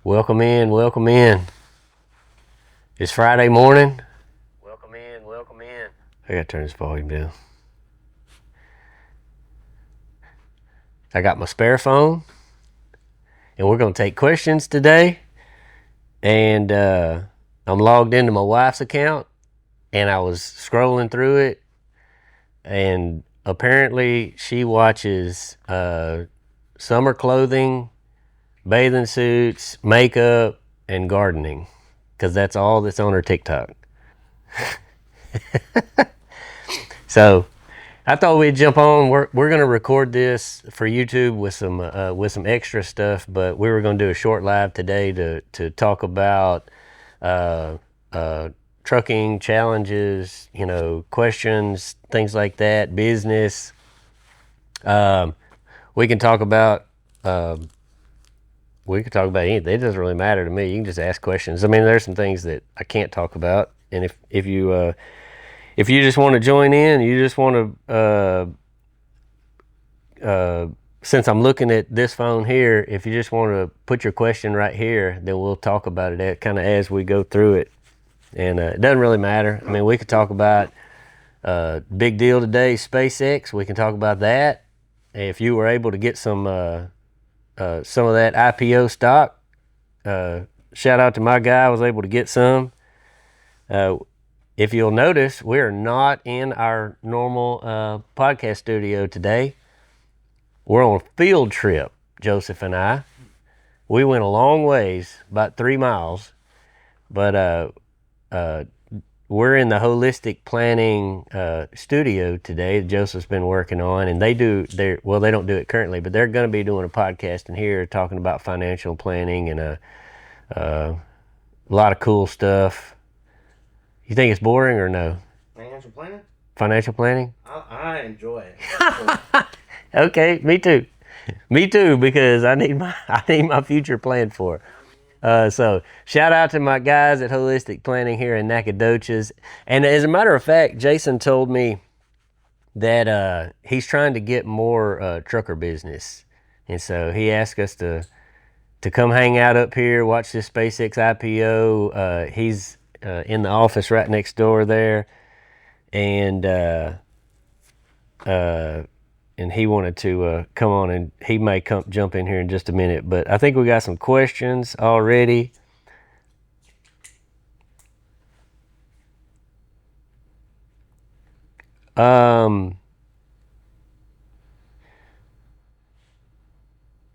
Welcome in, welcome in. It's Friday morning. Welcome in, welcome in. I gotta turn this volume down. I got my spare phone, and we're gonna take questions today. And I'm logged into my wife's account, and I was scrolling through it, and apparently she watches summer clothing, bathing suits, makeup, and gardening, because that's all that's on her TikTok. So I thought we'd jump on. We're gonna record this for YouTube with some extra stuff, but we were gonna do a short live today to talk about uh, trucking challenges, questions, things like that, business. Um, we can talk about anything. It doesn't really matter to me. You can just ask questions. I mean, there's some things that I can't talk about, and if you just want to join in, you just want to, since I'm looking at this phone here, if you just want to put your question right here, then we'll talk about it kind of as we go through it. And it doesn't really matter. I mean, we could talk about big deal today, SpaceX. We can talk about that. If you were able to get some of that IPO stock, shout out to my guy. I was able to get some. If you'll notice, we're not in our normal podcast studio today. We're on a field trip, Joseph and I. We went a long ways, about 3 miles, but we're in the holistic planning studio today that Joseph's been working on, and they don't do it currently, but they're going to be doing a podcast in here talking about financial planning and a lot of cool stuff. You think it's boring or no? Financial planning? Financial planning? I enjoy it. Okay, me too. Me too, because I need my future planned for. So shout out to my guys at Holistic Planning here in Nacogdoches. And as a matter of fact, Jason told me that he's trying to get more trucker business. And so he asked us to come hang out up here, watch this SpaceX IPO. He's in the office right next door there. And he wanted to come on, and he may jump in here in just a minute. But I think we got some questions already.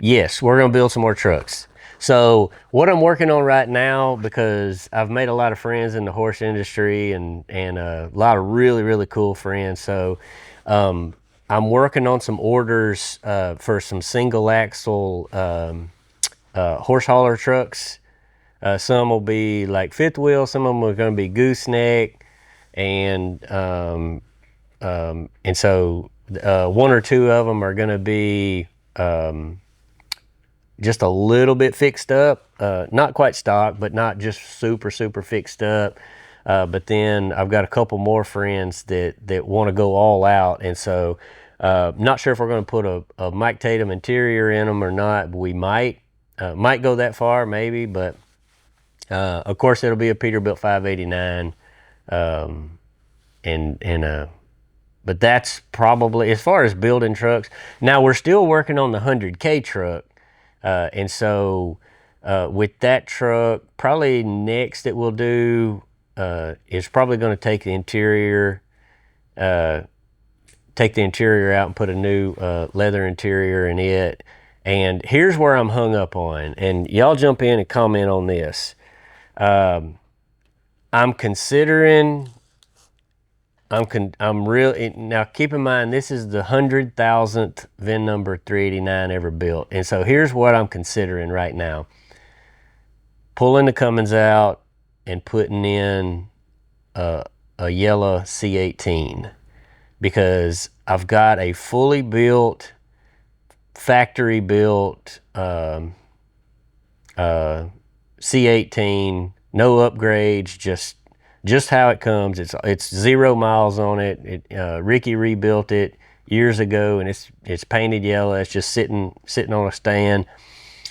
Yes, we're going to build some more trucks. So what I'm working on right now, because I've made a lot of friends in the horse industry and a lot of really, really cool friends. So I'm working on some orders for some single axle horse hauler trucks. Some will be like fifth wheel. Some of them are going to be gooseneck, and so one or two of them are going to be just a little bit fixed up, not quite stock, but not just super fixed up. But then I've got a couple more friends that want to go all out, and so not sure if we're going to put a Mike Tatum interior in them or not. We might go that far, maybe, but of course it'll be a Peterbilt 589, but that's probably as far as building trucks. Now we're still working on the 100K truck. And so with that truck, probably next that we'll do is probably going to take the interior out and put a new leather interior in it. And here's where I'm hung up on, and y'all jump in and comment on this. I'm considering. I'm really, now keep in mind, this is the 100,000th VIN number 389 ever built. And so here's what I'm considering right now. Pulling the Cummins out and putting in a yellow C18, because I've got a fully built, factory built C18, no upgrades, just how it comes. It's 0 miles on it. Ricky rebuilt it years ago, and it's painted yellow. It's just sitting on a stand.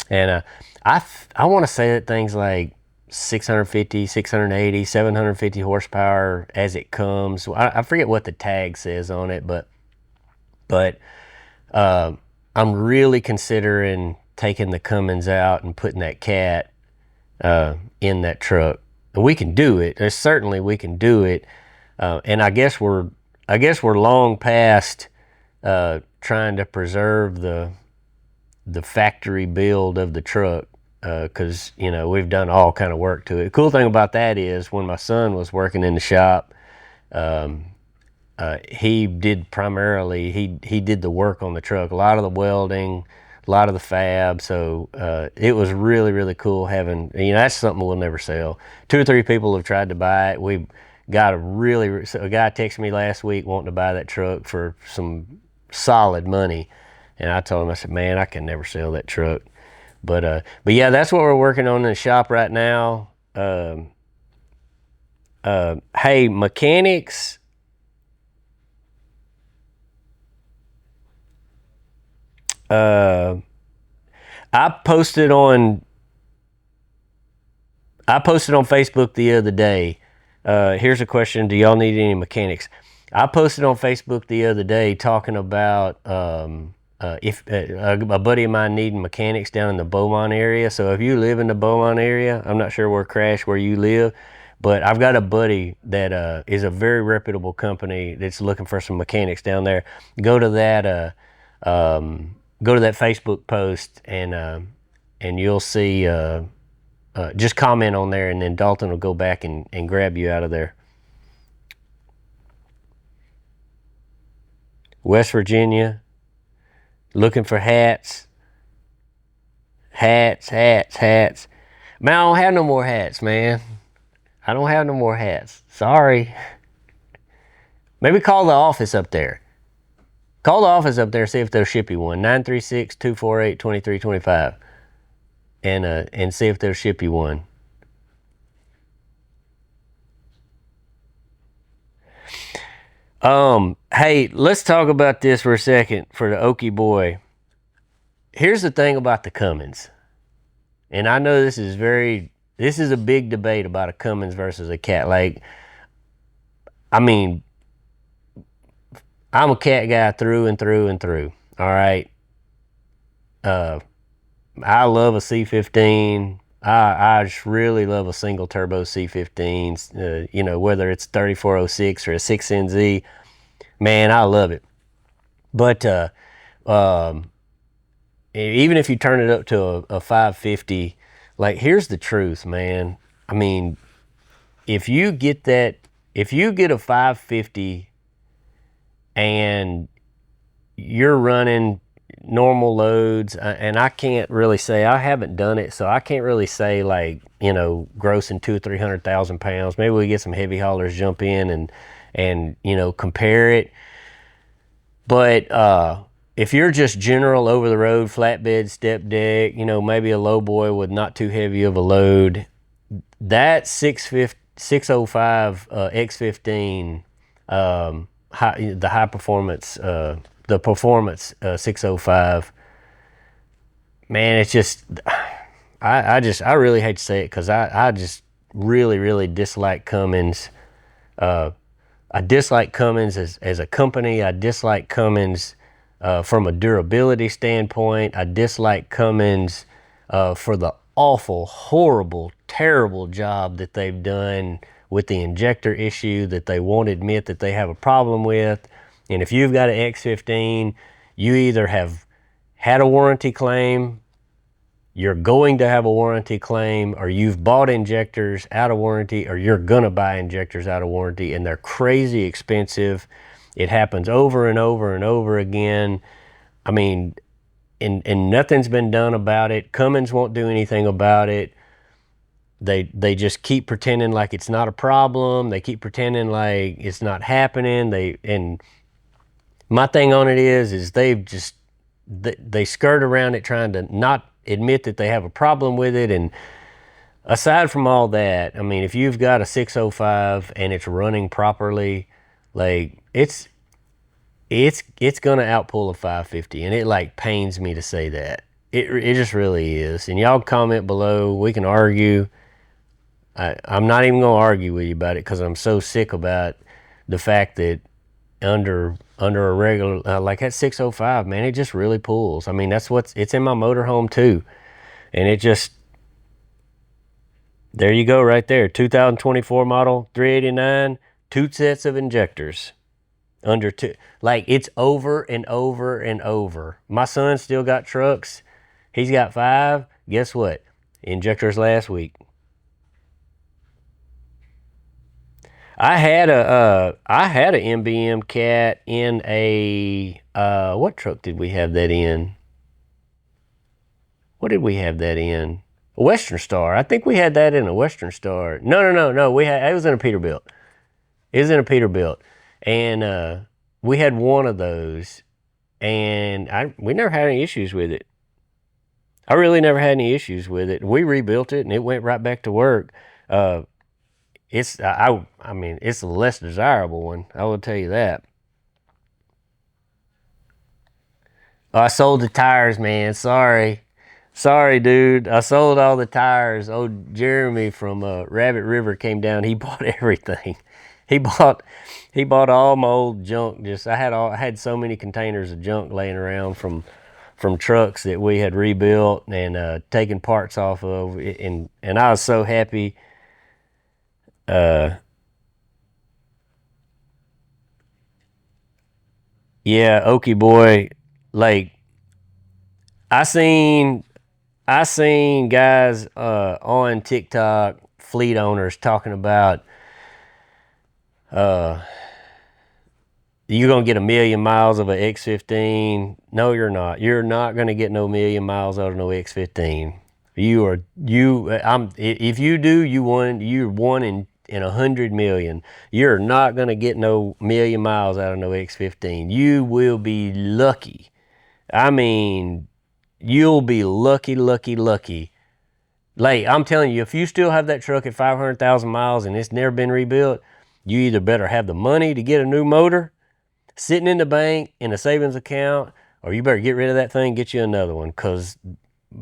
And I want to say that thing's like 650, 680, 750 horsepower as it comes. I forget what the tag says on it, but I'm really considering taking the Cummins out and putting that cat in that truck. And we can do it. Certainly we can do it. And I guess we're long past trying to preserve the factory build of the truck, because we've done all kind of work to it. The cool thing about that is when my son was working in the shop, he did the work on the truck, a lot of the welding, a lot of the fab. So it was really, really cool having, that's something we'll never sell. 2 or 3 people have tried to buy it. We got a guy texted me last week wanting to buy that truck for some solid money. And I told him, I said, man, I can never sell that truck. But yeah, that's what we're working on in the shop right now. Hey, mechanics, I posted on Facebook the other day. Here's a question: do y'all need any mechanics? I posted on Facebook the other day talking about if a buddy of mine needing mechanics down in the Beaumont area. So if you live in the Beaumont area, I'm not sure where you live, but I've got a buddy that is a very reputable company that's looking for some mechanics down there. Go to that Facebook post and you'll see. Just comment on there, and then Dalton will go back and grab you out of there. West Virginia, looking for hats. Man, I don't have no more hats, man. I don't have no more hats. Sorry. Maybe call the office up there. Call the office up there, see if they'll ship you one. 936-248-2325. And see if they'll ship you one. Hey, let's talk about this for a second for the Okie boy. Here's the thing about the Cummins. And I know this is a big debate about a Cummins versus a cat. Like, I mean, I'm a cat guy through and through and through. All right. I love a C15. I just really love a single turbo C15s. Whether it's 3406 or a 6NZ, man, I love it. But even if you turn it up to a 550, like, here's the truth, man. I mean, if you get a 550 and you're running normal loads, and I can't really say, I haven't done it, so I can't really say, like, grossing 200,000 or 300,000 pounds. Maybe we get some heavy haulers jump in and compare it. But if you're just general over the road, flatbed, step deck, maybe a low boy with not too heavy of a load, that 605 X15, the high performance, the performance 605, man, it's just, I really hate to say it, because I just really, really dislike Cummins. I dislike Cummins as a company. I dislike Cummins from a durability standpoint. I dislike Cummins for the awful, horrible, terrible job that they've done with the injector issue that they won't admit that they have a problem with. And if you've got an X15, you either have had a warranty claim, you're going to have a warranty claim, or you've bought injectors out of warranty, or you're going to buy injectors out of warranty, and they're crazy expensive. It happens over and over and over again. I mean, and nothing's been done about it. Cummins won't do anything about it. They just keep pretending like it's not a problem. They keep pretending like it's not happening. And my thing on it is they skirt around it, trying to not admit that they have a problem with it. And aside from all that, I mean, if you've got a 605 and it's running properly, like, it's gonna outpull a 550, and it, like, pains me to say that. It just really is. And y'all comment below. We can argue. I'm not even gonna argue with you about it because I'm so sick about the fact that under a regular like that 605, man, it just really pulls. I mean, it's in my motorhome too, and it just, there you go right there. 2024 model 389, 2 sets of injectors under 2. Like, it's over and over and over. My son still got trucks. He's got 5. Guess what? Injectors last week. I had a MBM cat in a what truck did we have that in? What did we have that in? A Western Star. I think we had that in a Western Star. No. It was in a Peterbilt. It was in a Peterbilt, and we had one of those, and we never had any issues with it. I really never had any issues with it. We rebuilt it, and it went right back to work. It's it's a less desirable one, I will tell you that. I sold the tires, man. Sorry, dude. I sold all the tires. Oh, Jeremy from Rabbit River came down. He bought everything. He bought all my old junk. I had so many containers of junk laying around from trucks that we had rebuilt and taken parts off of, and I was so happy. Yeah, Okie boy. Like, I seen guys on TikTok, fleet owners, talking about you're gonna get 1 million miles of an X15. No, you're not. You're not gonna get no 1 million miles out of no X15. If you do, you're one in 100 million. You're not gonna get no 1 million miles out of no X15. You will be lucky. I mean, you'll be lucky. Like, I'm telling you, if you still have that truck at 500,000 miles and it's never been rebuilt, you either better have the money to get a new motor sitting in the bank in a savings account, or you better get rid of that thing, get you another one, because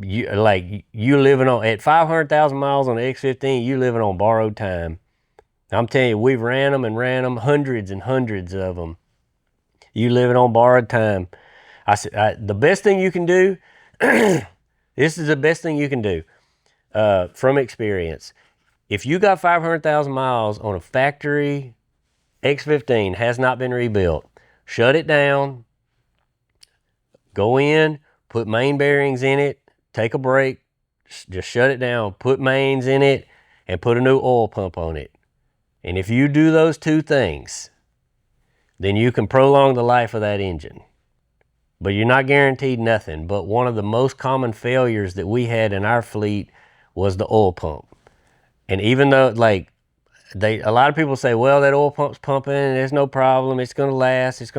you living on, at 500,000 miles on the X15, you living on borrowed time. I'm telling you, we've ran them, hundreds and hundreds of them. You living on borrowed time. The best thing you can do, this is the best thing you can do from experience. If you got 500,000 miles on a factory X15, has not been rebuilt, shut it down, go in, put main bearings in it, take a break, just shut it down, put mains in it, and put a new oil pump on it. And if you do those 2 things, then you can prolong the life of that engine. But you're not guaranteed nothing. But one of the most common failures that we had in our fleet was the oil pump. And even though, like, a lot of people say, well, that oil pump's pumping, there's no problem, it's gonna last. It is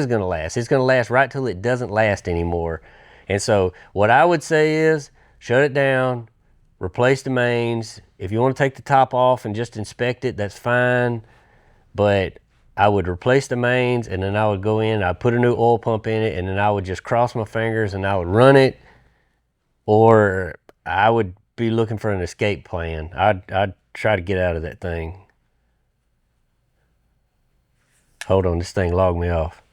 gonna last. It's gonna last right till it doesn't last anymore. And so what I would say is, shut it down, replace the mains. If you want to take the top off and just inspect it, that's fine. But I would replace the mains, and then I would go in, I'd put a new oil pump in it, and then I would just cross my fingers and I would run it, or I would be looking for an escape plan. I'd try to get out of that thing. Hold on, this thing logged me off.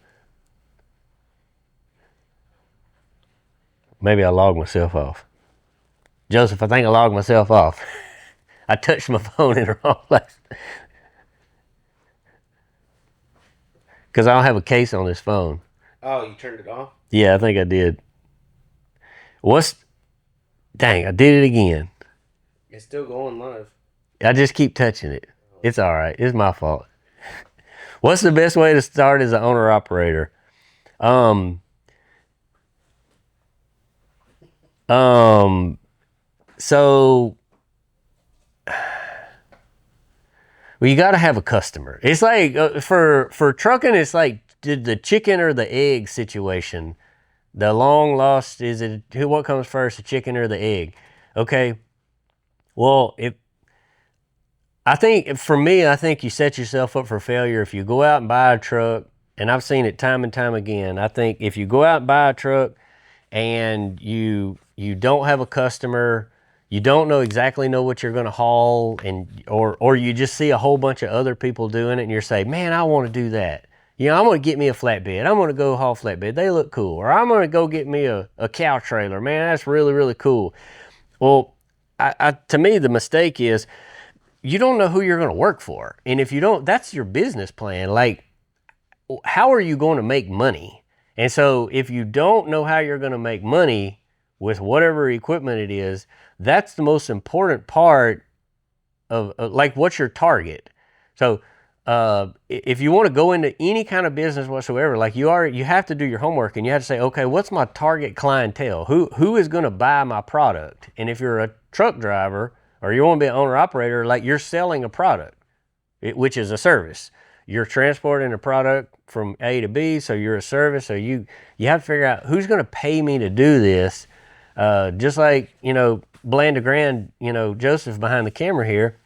Maybe I logged myself off. Joseph, I think I logged myself off. I touched my phone in the wrong place. Because I don't have a case on this phone. Oh, you turned it off? Yeah, I think I did. Dang, I did it again. It's still going live. I just keep touching it. It's all right. It's my fault. What's the best way to start as an owner-operator? So, well, you got to have a customer. It's like, for trucking, it's like the chicken or the egg situation. The long lost, what comes first, the chicken or the egg? Okay. Well, I think you set yourself up for failure if you go out and buy a truck, and I've seen it time and time again. I think if you go out and buy a truck and you don't have a customer, you don't exactly know what you're going to haul, and or you just see a whole bunch of other people doing it, and you're saying, man, I want to do that. You know, I'm going to get me a flatbed. I'm going to go haul flatbed. They look cool. Or I'm going to go get me a cow trailer. Man, that's really, really cool. Well, to me, the mistake is you don't know who you're going to work for. And if you don't, that's your business plan. Like, how are you going to make money? And so if you don't know how you're going to make money with whatever equipment it is, that's the most important part of like, what's your target? So if you want to go into any kind of business whatsoever, like you have to do your homework, and you have to say, okay, what's my target clientele? Who is going to buy my product? And if you're a truck driver or you want to be an owner operator, like, you're selling a product, which is a service. You're transporting a product from A to B, so you're a service. So you have to figure out who's going to pay me to do this. Just like, Bland Grand, Joseph behind the camera here,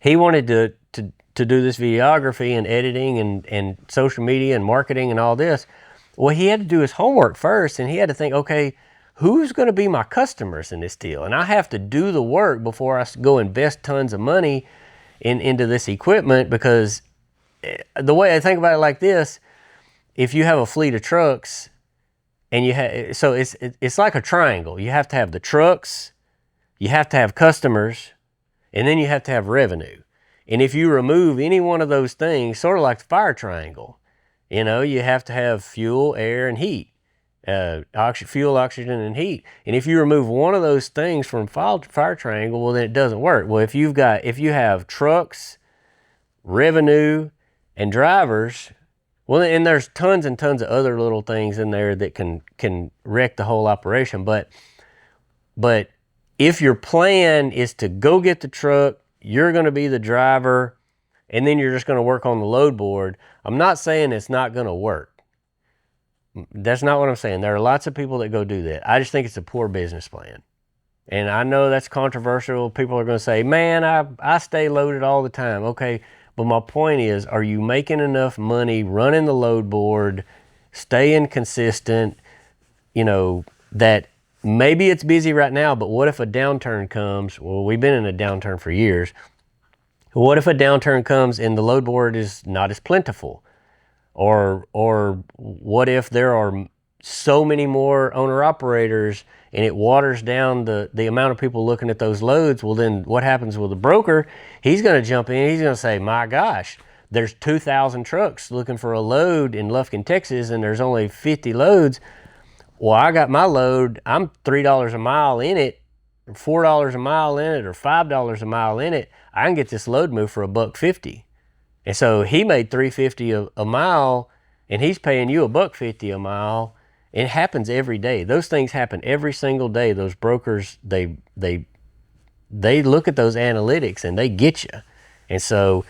he wanted to do this videography and editing and social media and marketing and all this. Well, he had to do his homework first, and he had to think, okay, who's going to be my customers in this deal? And I have to do the work before I go invest tons of money into this equipment, because the way I think about it like this, if you have a fleet of trucks and it's like a triangle. You have to have the trucks, you have to have customers, and then you have to have revenue. And if you remove any one of those things, sort of like the fire triangle, you have to have fuel, air, and heat. Fuel, oxygen, and heat. And if you remove one of those things from fire triangle, well, then it doesn't work. Well, if you have trucks, revenue, and drivers, well, and there's tons and tons of other little things in there that can wreck the whole operation. But if your plan is to go get the truck, you're going to be the driver, and then you're just going to work on the load board, I'm not saying it's not going to work. That's not what I'm saying. There are lots of people that go do that. I just think it's a poor business plan. And I know that's controversial. People are going to say, man, I stay loaded all the time. Okay, but my point is, are you making enough money running the load board, staying consistent, that maybe it's busy right now, but what if a downturn comes? Well, we've been in a downturn for years. What if a downturn comes and the load board is not as plentiful? Or what if there are so many more owner-operators and it waters down the amount of people looking at those loads? Well, then what happens with the broker? He's going to jump in. He's going to say, my gosh, there's 2,000 trucks looking for a load in Lufkin, Texas, and there's only 50 loads. Well, I got my load. I'm $3 a mile in it, $4 a mile in it, or $5 a mile in it. I can get this load moved for $1.50. And so he made $3.50 a mile, and he's paying you $1.50 a mile. It happens every day. Those things happen every single day. Those brokers, they look at those analytics and they get you. And so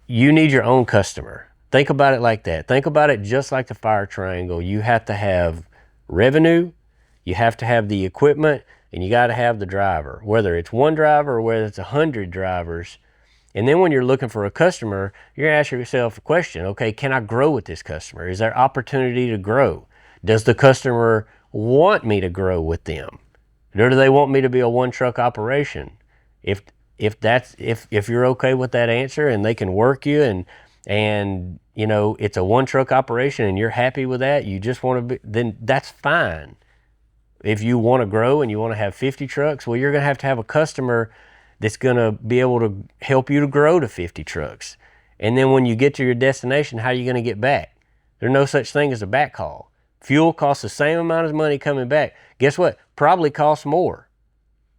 you need your own customer. Think about it like that. Think about it just like the fire triangle. You have to have revenue, you have to have the equipment, and you got to have the driver, whether it's one driver or whether it's 100 drivers. And then when you're looking for a customer, you're going to ask yourself a question. Okay, can I grow with this customer? Is there opportunity to grow? Does the customer want me to grow with them? Or do they want me to be a one truck operation? If you're okay with that answer and they can work you and it's a one truck operation and you're happy with that, you just want to be, then that's fine. If you want to grow and you want to have 50 trucks, well, you're going to have a customer that's going to be able to help you to grow to 50 trucks. And then when you get to your destination, how are you going to get back? There's no such thing as a backhaul. Fuel costs the same amount of money coming back. Guess what? Probably costs more.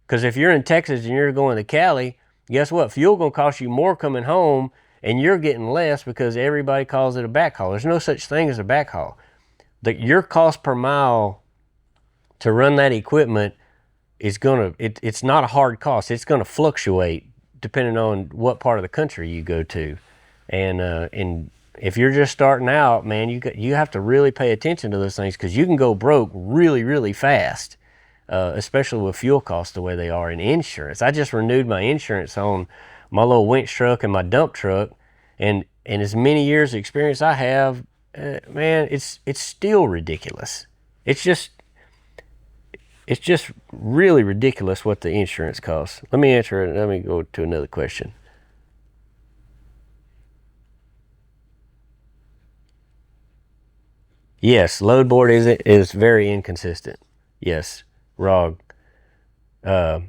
Because if you're in Texas and you're going to Cali, guess what? Fuel going to cost you more coming home, and you're getting less because everybody calls it a backhaul. There's no such thing as a backhaul. Your cost per mile to run that equipment is it's not a hard cost. It's going to fluctuate depending on what part of the country you go to. And if you're just starting out, man, you have to really pay attention to those things, because you can go broke really, really fast, especially with fuel costs the way they are, and insurance. I just renewed my insurance on my little winch truck and my dump truck, and as many years of experience I have, man, it's still ridiculous. It's just, it's just really ridiculous what the insurance costs. Let me answer it. Let me go to another question. Yes, load board is very inconsistent. Yes, Rog. Uh,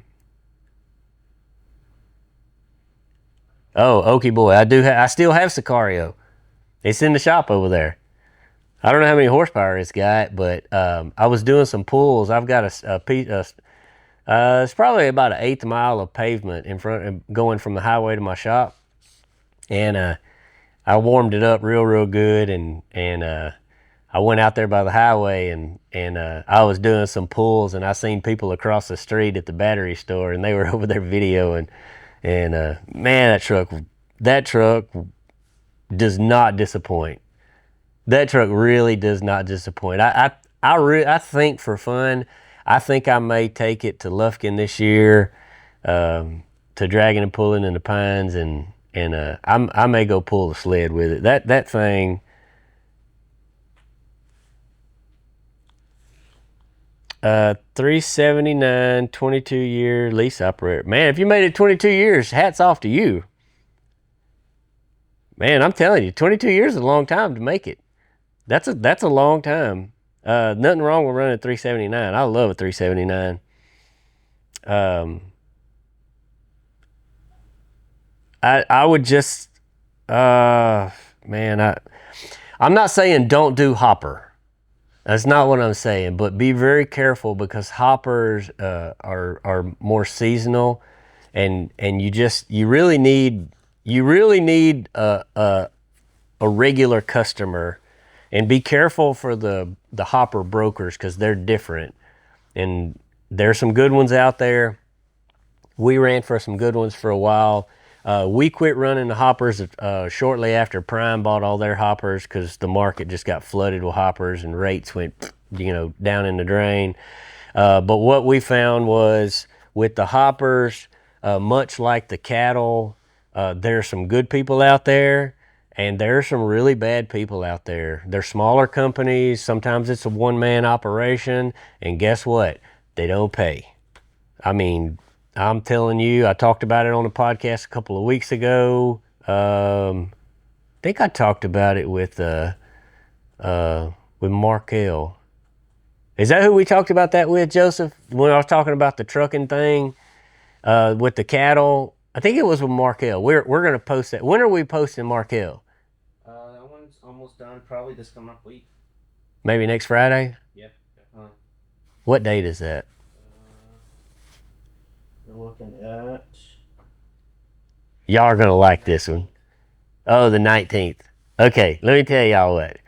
Okie boy, I still have Sicario. It's in the shop over there. I don't know how many horsepower it's got, but I was doing some pulls. I've got a piece. It's probably about an eighth mile of pavement in front, going from the highway to my shop, and I warmed it up real good, and I went out there by the highway, and I was doing some pulls, and I seen people across the street at the battery store, and they were over there videoing, and man, that truck does not disappoint. That truck really does not disappoint. I think for fun, I think I may take it to Lufkin this year, to dragging and pulling in the pines, and I may go pull the sled with it. That thing. 379, 22-year lease operator. Man, if you made it 22 years, hats off to you. Man, I'm telling you, 22 years is a long time to make it. That's a long time. Nothing wrong with running a 379. I love a 379. I would just, man, I'm not saying don't do hopper. That's not what I'm saying, but be very careful, because hoppers are more seasonal, and you really need a regular customer, and be careful for the hopper brokers, because they're different, and there's some good ones out there. We ran for some good ones for a while. We quit running the hoppers shortly after Prime bought all their hoppers, because the market just got flooded with hoppers and rates went, down in the drain. But what we found was, with the hoppers, much like the cattle, there's some good people out there, and there's some really bad people out there. They're smaller companies. Sometimes it's a one-man operation, and guess what? They don't pay. I mean, I'm telling you, I talked about it on the podcast a couple of weeks ago. I think I talked about it with Markel. Is that who we talked about that with, Joseph? When I was talking about the trucking thing, with the cattle, I think it was with Markel. We're gonna post that. When are we posting Markel? That one's almost done. Probably this coming up week. Maybe next Friday. Yeah, definitely. What date is that? We're looking at. Y'all are gonna like this one. Oh, the 19th. Okay, let me tell y'all what.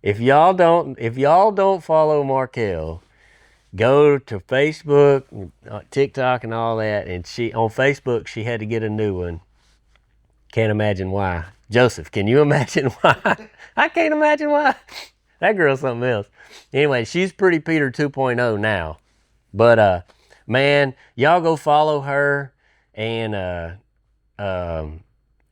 If y'all don't follow Markel, go to Facebook, TikTok, and all that. And on Facebook, she had to get a new one. Can't imagine why. Joseph, can you imagine why? I can't imagine why. That girl's something else. Anyway, she's Pretty Peter 2.0 now. But man, y'all go follow her, and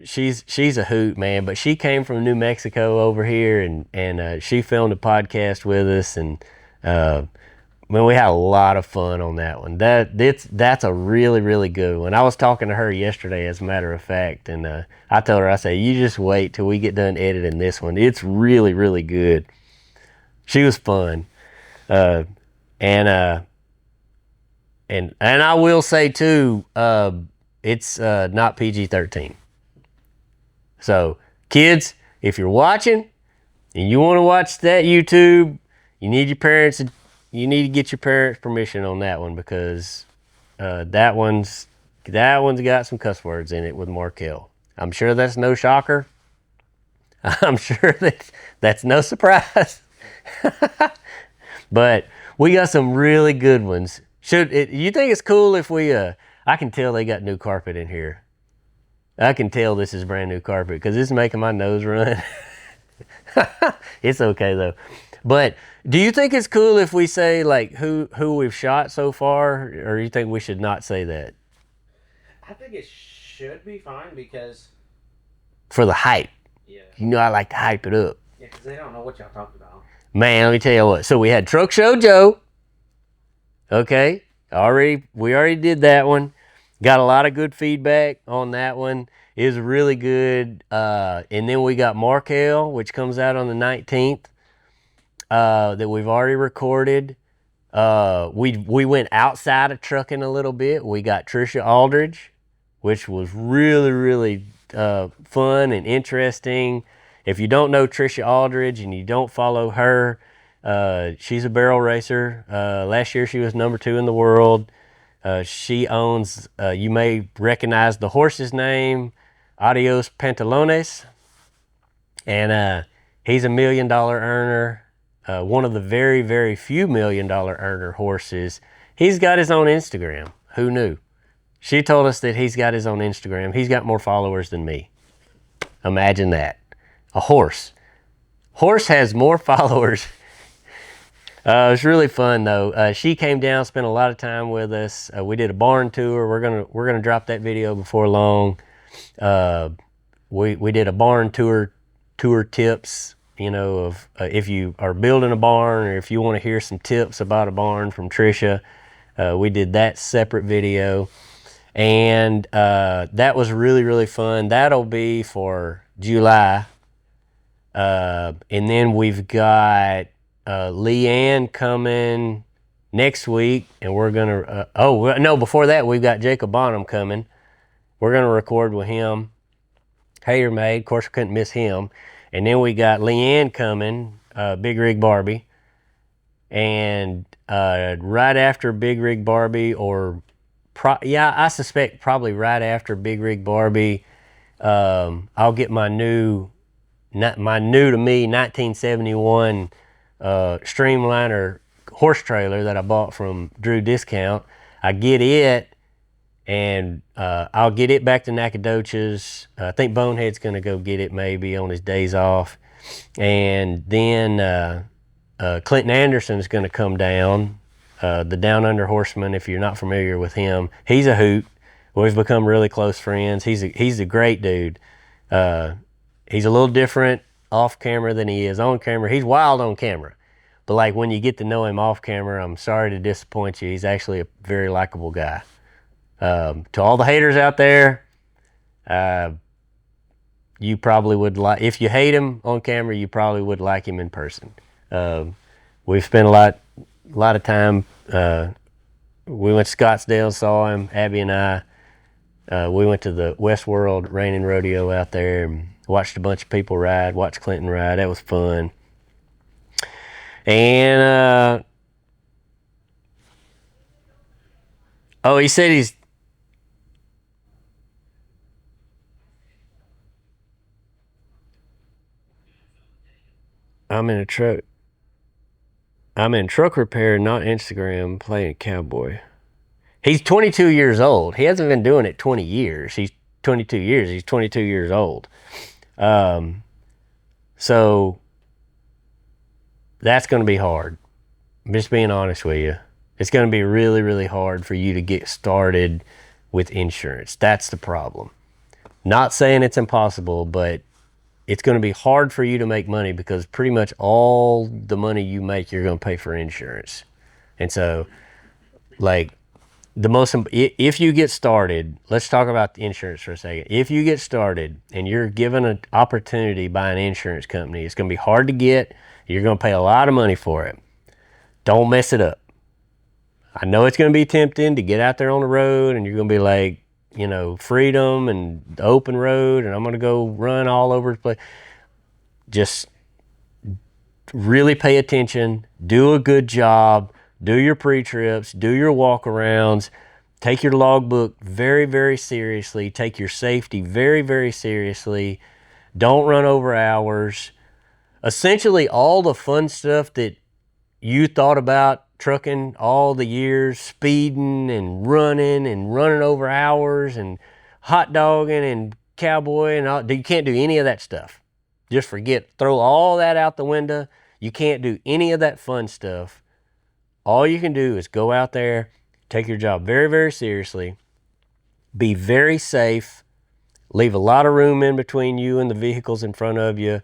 she's a hoot, man. But she came from New Mexico over here, and she filmed a podcast with us, and man, we had a lot of fun on that one. That's a really, really good one. I was talking to her yesterday, as a matter of fact, and I told her, I said, you just wait till we get done editing this one. It's really, really good. She was fun, and I will say too, it's not PG-13. So, kids, if you're watching and you want to watch that YouTube, you need to get your parents' permission on that one, because that one's got some cuss words in it with Markel. I'm sure that's no shocker. I'm sure that's no surprise. But we got some really good ones. You think it's cool if we? I can tell they got new carpet in here. I can tell this is brand new carpet, because it's making my nose run. It's okay though. But do you think it's cool if we say like who we've shot so far, or you think we should not say that? I think it should be fine, because. For the hype. Yeah. I like to hype it up. Yeah, because they don't know what y'all talked about. Man, let me tell you what. So we had Truck Show Joe. Okay. We already did that one. Got a lot of good feedback on that one. It was really good. And then we got Markel, which comes out on the 19th, that we've already recorded. We went outside of trucking a little bit. We got Trisha Aldridge, which was really, really fun and interesting. If you don't know Trisha Aldridge and you don't follow her, she's a barrel racer. Last year she was number 2 in the world. She owns, you may recognize the horse's name, Adios Pantalones. And he's $1 million earner. One of the very, very few $1 million earner horses. He's got his own Instagram. Who knew? She told us that he's got his own Instagram. He's got more followers than me. Imagine that. A horse. Horse has more followers. It was really fun though. She came down, spent a lot of time with us. We did a barn tour. We're gonna drop that video before long. We did a barn tour tips. You know, of if you are building a barn or if you want to hear some tips about a barn from Trisha, we did that separate video, and that was really, really fun. That'll be for July, and then we've got Leanne coming next week, and we're gonna. Before that, we've got Jacob Bonham coming. We're gonna record with him. Hater Maid, of course, we couldn't miss him. And then we got Leanne coming, Big Rig Barbie. And right after Big Rig Barbie, I suspect probably right after Big Rig Barbie, I'll get my new to me 1971 Streamliner horse trailer that I bought from Drew Discount. I get it, and I'll get it back to Nacogdoches. I think Bonehead's going to go get it maybe on his days off. And then Clinton Anderson's going to come down, the Down Under Horseman, if you're not familiar with him. He's a hoot. We've become really close friends. He's a great dude. He's a little different off camera than he is on camera. He's wild on camera. But like when you get to know him off camera, I'm sorry to disappoint you. He's actually a very likable guy. To all the haters out there, you probably would like, if you hate him on camera, you probably would like him in person. We've spent a lot of time. We went to Scottsdale, saw him, Abby and I. We went to the Westworld Reining Rodeo out there and watched a bunch of people ride, watched Clinton ride. That was fun. And he said I'm in truck repair, not Instagram, playing cowboy. He's 22 years old. He hasn't been doing it 20 years. He's 22 years. He's 22 years old. So that's going to be hard. I'm just being honest with you. It's going to be really, really hard for you to get started with insurance. That's the problem. Not saying it's impossible, but it's going to be hard for you to make money because pretty much all the money you make, you're going to pay for insurance. And so, like, if you get started, let's talk about the insurance for a second. If you get started and you're given an opportunity by an insurance company, it's going to be hard to get. You're going to pay a lot of money for it. Don't mess it up. I know it's going to be tempting to get out there on the road and you're going to be like, you know, freedom and the open road, and I'm going to go run all over the place. Just really pay attention, do a good job, do your pre-trips, do your walk-arounds, take your logbook very, very seriously, take your safety very, very seriously, don't run over hours. Essentially all the fun stuff that you thought about trucking all the years, speeding and running over hours and hot dogging and cowboy and all, you can't do any of that stuff. Just forget, throw all that out the window. You can't do any of that fun stuff. All you can do is go out there, take your job very, very seriously, be very safe, leave a lot of room in between you and the vehicles in front of you,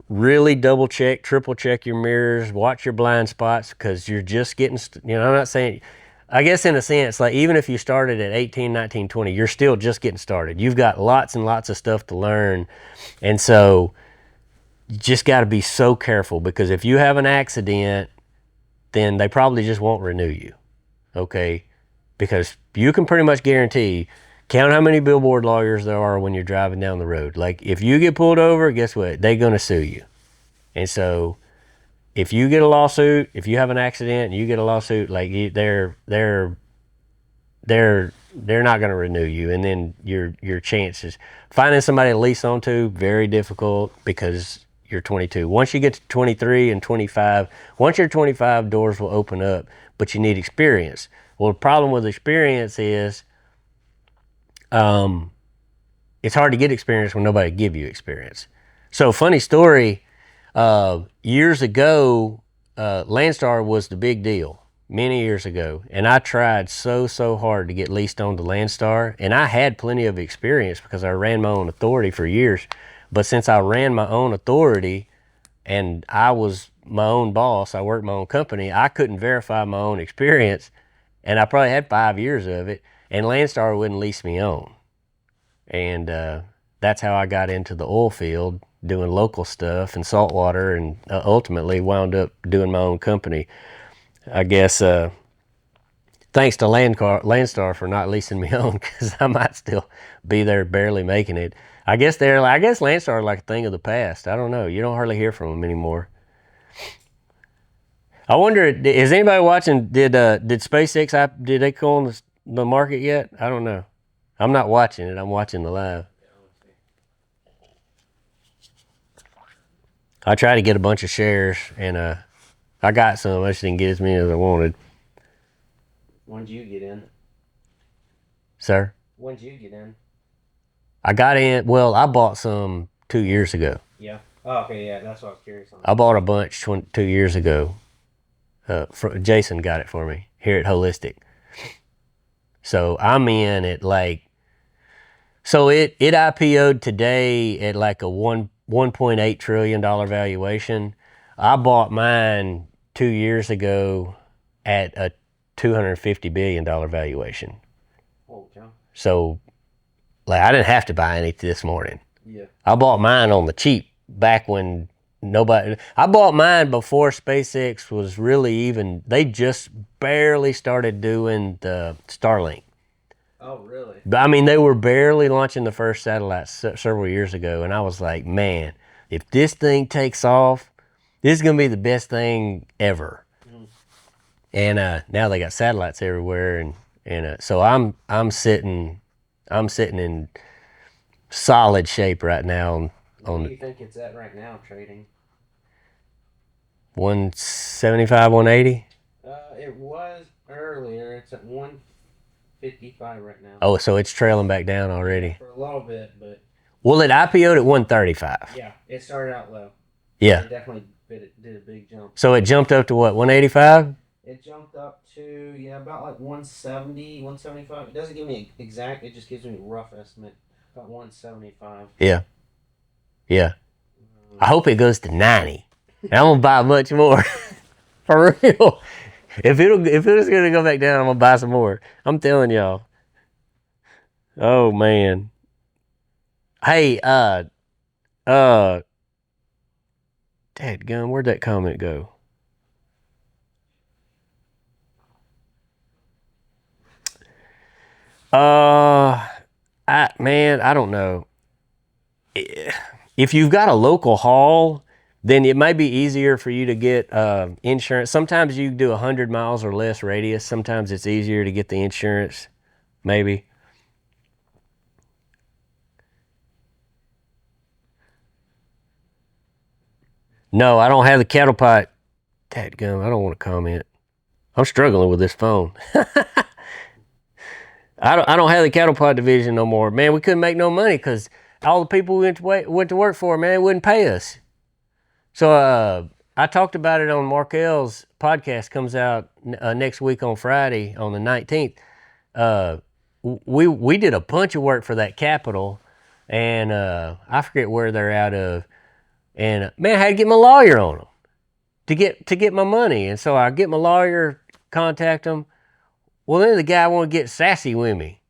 really double check, triple check your mirrors, watch your blind spots, because you're just getting, I'm not saying, I guess in a sense, like even if you started at 18, 19, 20, you're still just getting started. You've got lots and lots of stuff to learn. And so you just got to be so careful, because if you have an accident, then they probably just won't renew you. Okay? Because you can pretty much guarantee, count how many billboard lawyers there are when you're driving down the road. Like if you get pulled over, guess what? They're going to sue you. And so if you get a lawsuit, if you have an accident and you get a lawsuit, like they're not going to renew you. And then your chances finding somebody to lease onto, very difficult, because you're 22. Once you get to 23 and 25, once you're 25, doors will open up, but you need experience. Well, the problem with experience is it's hard to get experience when nobody give you experience. So funny story, years ago, Landstar was the big deal many years ago. And I tried so hard to get leased on to Landstar. And I had plenty of experience because I ran my own authority for years. But since I ran my own authority and I was my own boss, I worked my own company, I couldn't verify my own experience. And I probably had 5 years of it. And Landstar wouldn't lease me on. And that's how I got into the oil field, doing local stuff and saltwater, and ultimately wound up doing my own company. I guess thanks to Landstar for not leasing me on, because I might still be there barely making it. I guess Landstar is like a thing of the past. I don't know. You don't hardly hear from them anymore. I wonder, is anybody watching? Did SpaceX did they go on the market yet? I don't know. I'm not watching it. I'm watching the live. I tried to get a bunch of shares, and I got some. I just didn't get as many as I wanted. When did you get in? Sir? When did you get in? I got in, well, I bought some 2 years ago. Yeah. Oh, okay, yeah, that's what I was curious on. I bought a bunch 2 years ago. Jason got it for me here at Holistic. So I'm in at so it IPO'd today at like a $1.8 trillion valuation. I bought mine 2 years ago at a $250 billion valuation. Oh, okay. So I didn't have to buy any this morning. Yeah. I bought mine on the cheap back when I bought mine before SpaceX was really even, they just barely started doing the Starlink. Oh, really? I mean, they were barely launching the first satellite several years ago, and I was like, man, if this thing takes off, this is going to be the best thing ever. Mm. And now they got satellites everywhere, and so I'm sitting in solid shape right now. What do you think it's at right now, trading? 175, 180? It was earlier. It's at 155 right now. Oh, so it's trailing back down already. For a little bit, but... Well, it IPO'd at 135. Yeah, it started out low. Yeah. It definitely did a big jump. So it jumped up to what, 185? It jumped up to, about like 170, 175. It doesn't give me exact, it just gives me a rough estimate. About 175. Yeah. Yeah. I hope it goes to 90. And I'm going to buy much more. For real. If it's going to go back down, I'm going to buy some more. I'm telling y'all. Oh, man. Hey, dadgum, where'd that comment go? I don't know. If you've got a local haul, then it might be easier for you to get insurance. Sometimes you do 100 miles or less radius. Sometimes it's easier to get the insurance, maybe. No, I don't have the cattle pot. Dadgum, I don't want to comment. I'm struggling with this phone. I don't have the cattle pod division no more. Man, we couldn't make no money because all the people we went to work for, man, wouldn't pay us. So I talked about it on Markel's podcast, comes out next week on Friday on the 19th. We did a bunch of work for that capital, and I forget where they're out of. And man, I had to get my lawyer on them to get my money. And so I get my lawyer, contact them. Well, then the guy wanted to get sassy with me.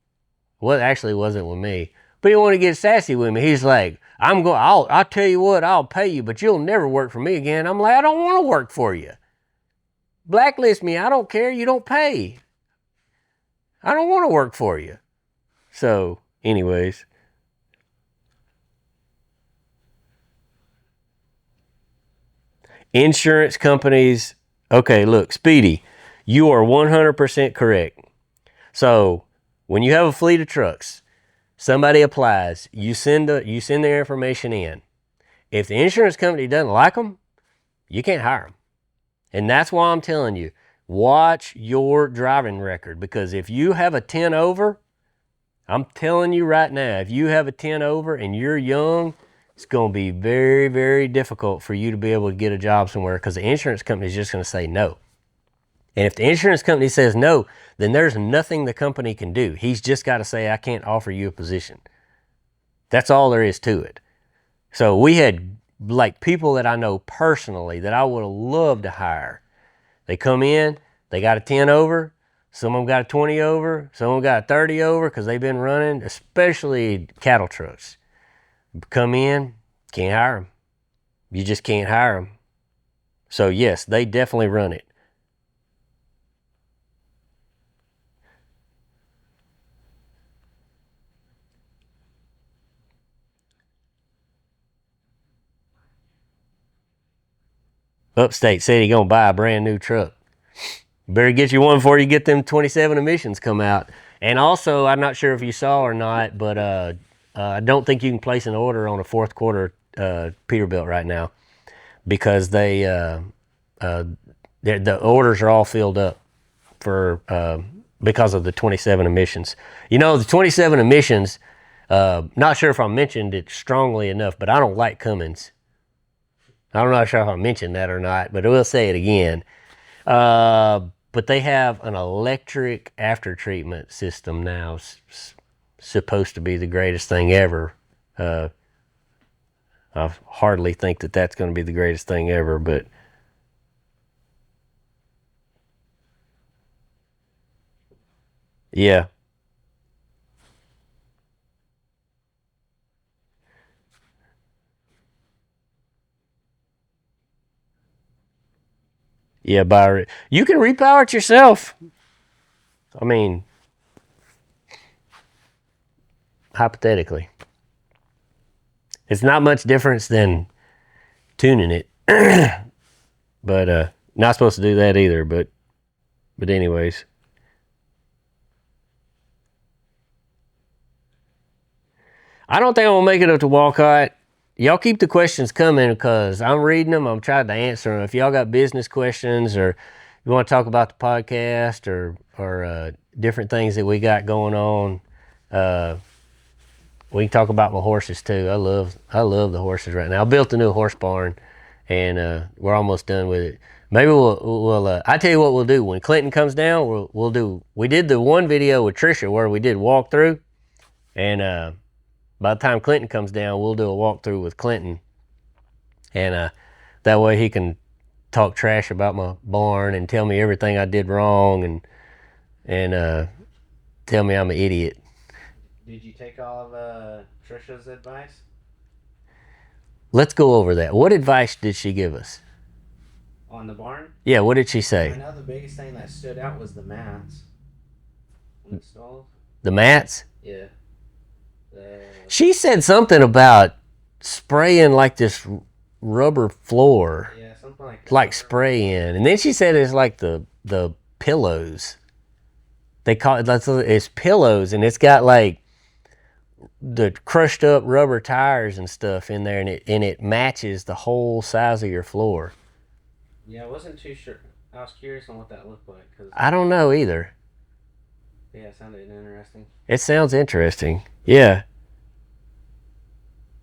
Well, actually, it wasn't with me, but he wanted to get sassy with me. He's like, I'll tell you what, I'll pay you, but you'll never work for me again. I'm like, I don't want to work for you. Blacklist me. I don't care. You don't pay. I don't want to work for you. So, anyways. Insurance companies. Okay, look, Speedy, you are 100% correct. So, when you have a fleet of trucks, somebody applies, you send their information in. If the insurance company doesn't like them, you can't hire them. And that's why I'm telling you, watch your driving record, because if you have a 10 over, I'm telling you right now, if you have a 10 over and you're young, it's going to be very, very difficult for you to be able to get a job somewhere, because the insurance company is just going to say no. And if the insurance company says no, then there's nothing the company can do. He's just got to say, I can't offer you a position. That's all there is to it. So we had like people that I know personally that I would have loved to hire. They come in, they got a 10 over, some of them got a 20 over, some of them got a 30 over because they've been running, especially cattle trucks. Come in, can't hire them. You just can't hire them. So yes, they definitely run it. Upstate said he gonna buy a brand new truck. Better get you one before you get them 27 emissions come out. And also, I'm not sure if you saw or not, but I don't think you can place an order on a fourth quarter Peterbilt right now, because the orders are all filled up for because of the 27 emissions. You know, the 27 emissions. Not sure if I mentioned it strongly enough, but I don't like Cummins. I'm not sure if I mentioned that or not, but we'll say it again. But they have an electric after treatment system now. Supposed to be the greatest thing ever. I hardly think that that's going to be the greatest thing ever, but yeah. Yeah, you can repower it yourself. I mean, hypothetically. It's not much difference than tuning it. But not supposed to do that either, but anyways. I don't think I'm gonna make it up to Walcott. Y'all keep the questions coming, because I'm reading them. I'm trying to answer them. If y'all got business questions, or you want to talk about the podcast, or different things that we got going on, we can talk about my horses too. I love the horses right now. I built a new horse barn, and we're almost done with it. Maybe we'll I tell you what we'll do when Clinton comes down. We did the one video with Trisha where we did walkthrough, and by the time Clinton comes down, we'll do a walkthrough with Clinton, and that way he can talk trash about my barn and tell me everything I did wrong, and tell me I'm an idiot. Did you take all of Trisha's advice? Let's go over that. What advice did she give us? On the barn? Yeah, what did she say? I know the biggest thing that stood out was the mats. The mats? Yeah. She said something about spraying like this rubber floor. Yeah, something like that. Like spraying. And then she said it's like the pillows. They call it, it's pillows, and it's got like the crushed up rubber tires and stuff in there, and it matches the whole size of your floor. Yeah, I wasn't too sure. I was curious on what that looked like. I don't know either. Yeah, it sounded interesting. It sounds interesting. Yeah.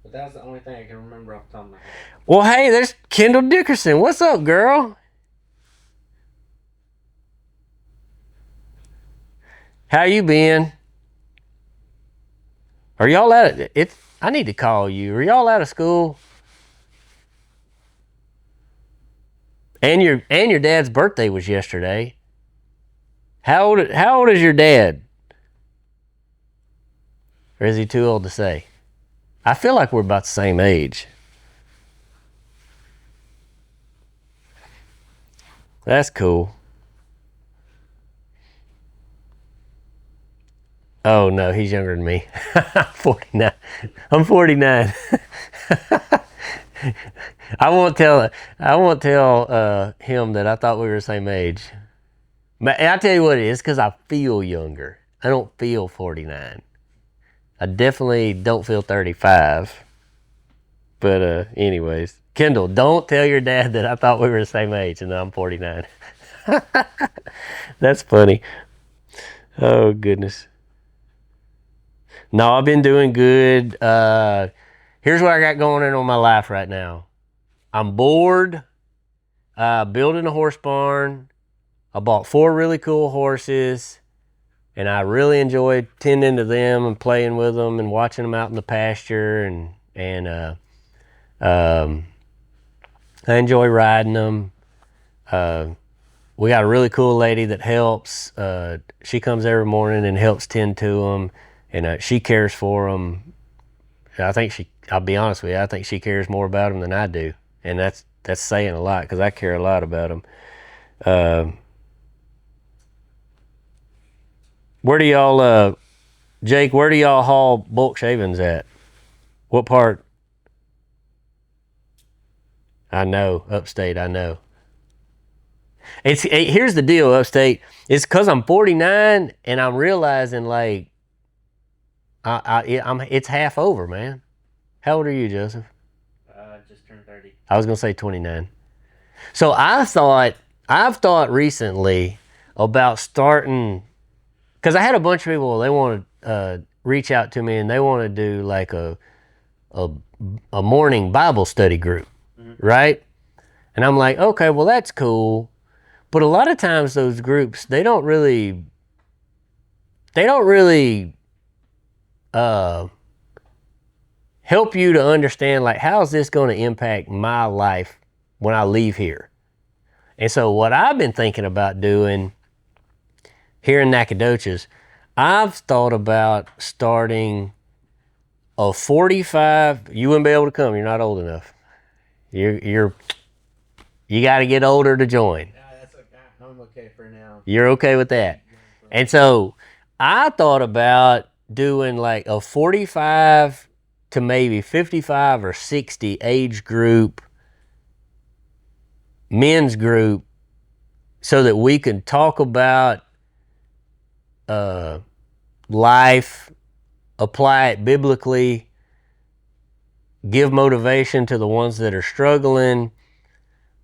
But that was the only thing I can remember off the top of my head. Well, hey, there's Kendall Dickerson. What's up, girl? How you been? Are y'all out of it? I need to call you. Are y'all out of school? And your dad's birthday was yesterday. How old is your dad? Or is he too old to say? I feel like we're about the same age. That's cool. Oh no, he's younger than me. 49. I'm 49. I won't tell him that I thought we were the same age. But I'll tell you what it is, because I feel younger. I don't feel 49. I definitely don't feel 35. But anyways, Kendall, don't tell your dad that I thought we were the same age and I'm 49. That's funny. Oh goodness. No, I've been doing good. Here's what I got going on my life right now. I'm bored. Building a horse barn. I bought 4 really cool horses, and I really enjoyed tending to them and playing with them and watching them out in the pasture, and I enjoy riding them. We got a really cool lady that helps. She comes every morning and helps tend to them, and she cares for them. I'll be honest with you, I think she cares more about them than I do, and that's saying a lot, because I care a lot about them. Where do y'all, Jake, where do y'all haul bulk shavings at? What part? I know, upstate, I know. Here's the deal, upstate. It's because I'm 49 and I'm realizing, like, it's half over, man. How old are you, Joseph? Just turned 30. I was going to say 29. So I've thought recently about starting, because I had a bunch of people, they want to reach out to me and they want to do like a morning Bible study group, right? And I'm like, okay, well, that's cool. But a lot of times those groups, they don't really help you to understand, like, how is this going to impact my life when I leave here? And so what I've been thinking about doing here in Nacogdoches, I've thought about starting a 45. You wouldn't be able to come. You're not old enough. You got to get older to join. That's okay. I'm okay for now. You're okay with that. And so I thought about doing like a 45 to maybe 55 or 60 age group, men's group, so that we can talk about life, apply it biblically, give motivation to the ones that are struggling.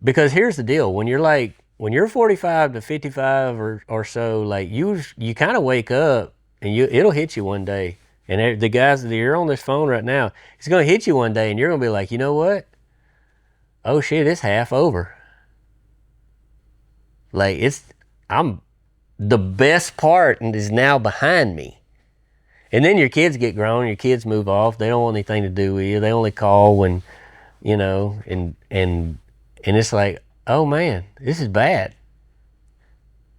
Because here's the deal, when you're 45 to 55 or so, like, you kind of wake up and it'll hit you one day. And the guys that you're on this phone right now, it's going to hit you one day and you're going to be like, you know what? Oh shit, it's half over. Like, the best part is now behind me. And then your kids get grown, your kids move off, they don't want anything to do with you. They only call when, and it's like, oh man, this is bad.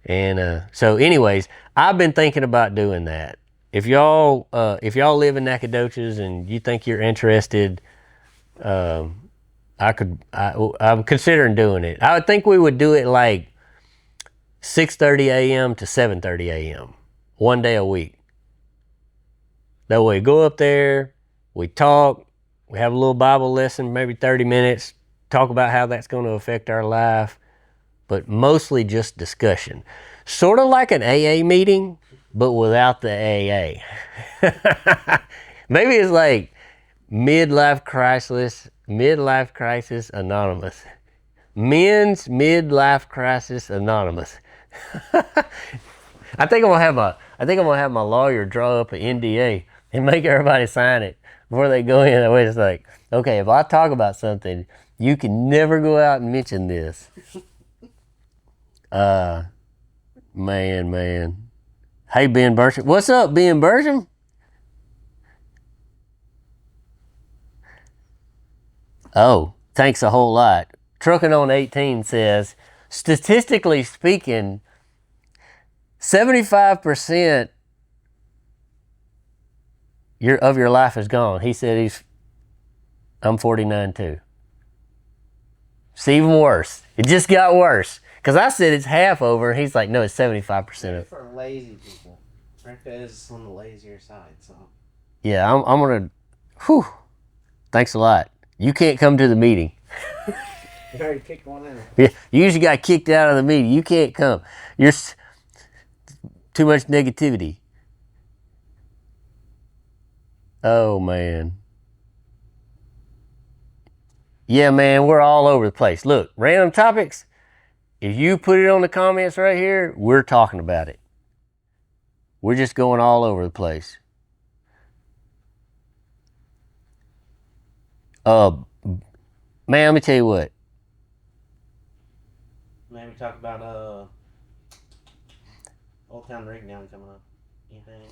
And so anyways, I've been thinking about doing that. If y'all live in Nacogdoches and you think you're interested, I'm considering doing it. I would think we would do it like 6:30 a.m. to 7:30 a.m. one day a week. That way, go up there, we talk, we have a little Bible lesson, maybe 30 minutes, talk about how that's going to affect our life, but mostly just discussion. Sort of like an AA meeting, but without the AA. Maybe it's like midlife crisis anonymous. Men's midlife crisis anonymous. I think I'm gonna have my lawyer draw up an NDA and make everybody sign it before they go in. That way, it's like, okay, if I talk about something, you can never go out and mention this. Man. Hey, Ben Bertram. What's up, Ben Bertram? Oh, thanks a whole lot. Trucking on 18 says, statistically speaking, 75% of your life is gone. He said I'm 49 too. It's even worse. It just got worse. Because I said it's half over, and he's like, no, it's 75% of. For lazy people. America is on the lazier side, so. Yeah, I'm going to, whew, thanks a lot. You can't come to the meeting. You already kicked one in. Yeah, you usually got kicked out of the meeting. You can't come. You're too much negativity. Oh, man. Yeah, man, we're all over the place. Look, random topics. If you put it on the comments right here, we're talking about it. We're just going all over the place. Man, let me tell you what. Maybe talk about Old Town Rig-Down coming up. Anything?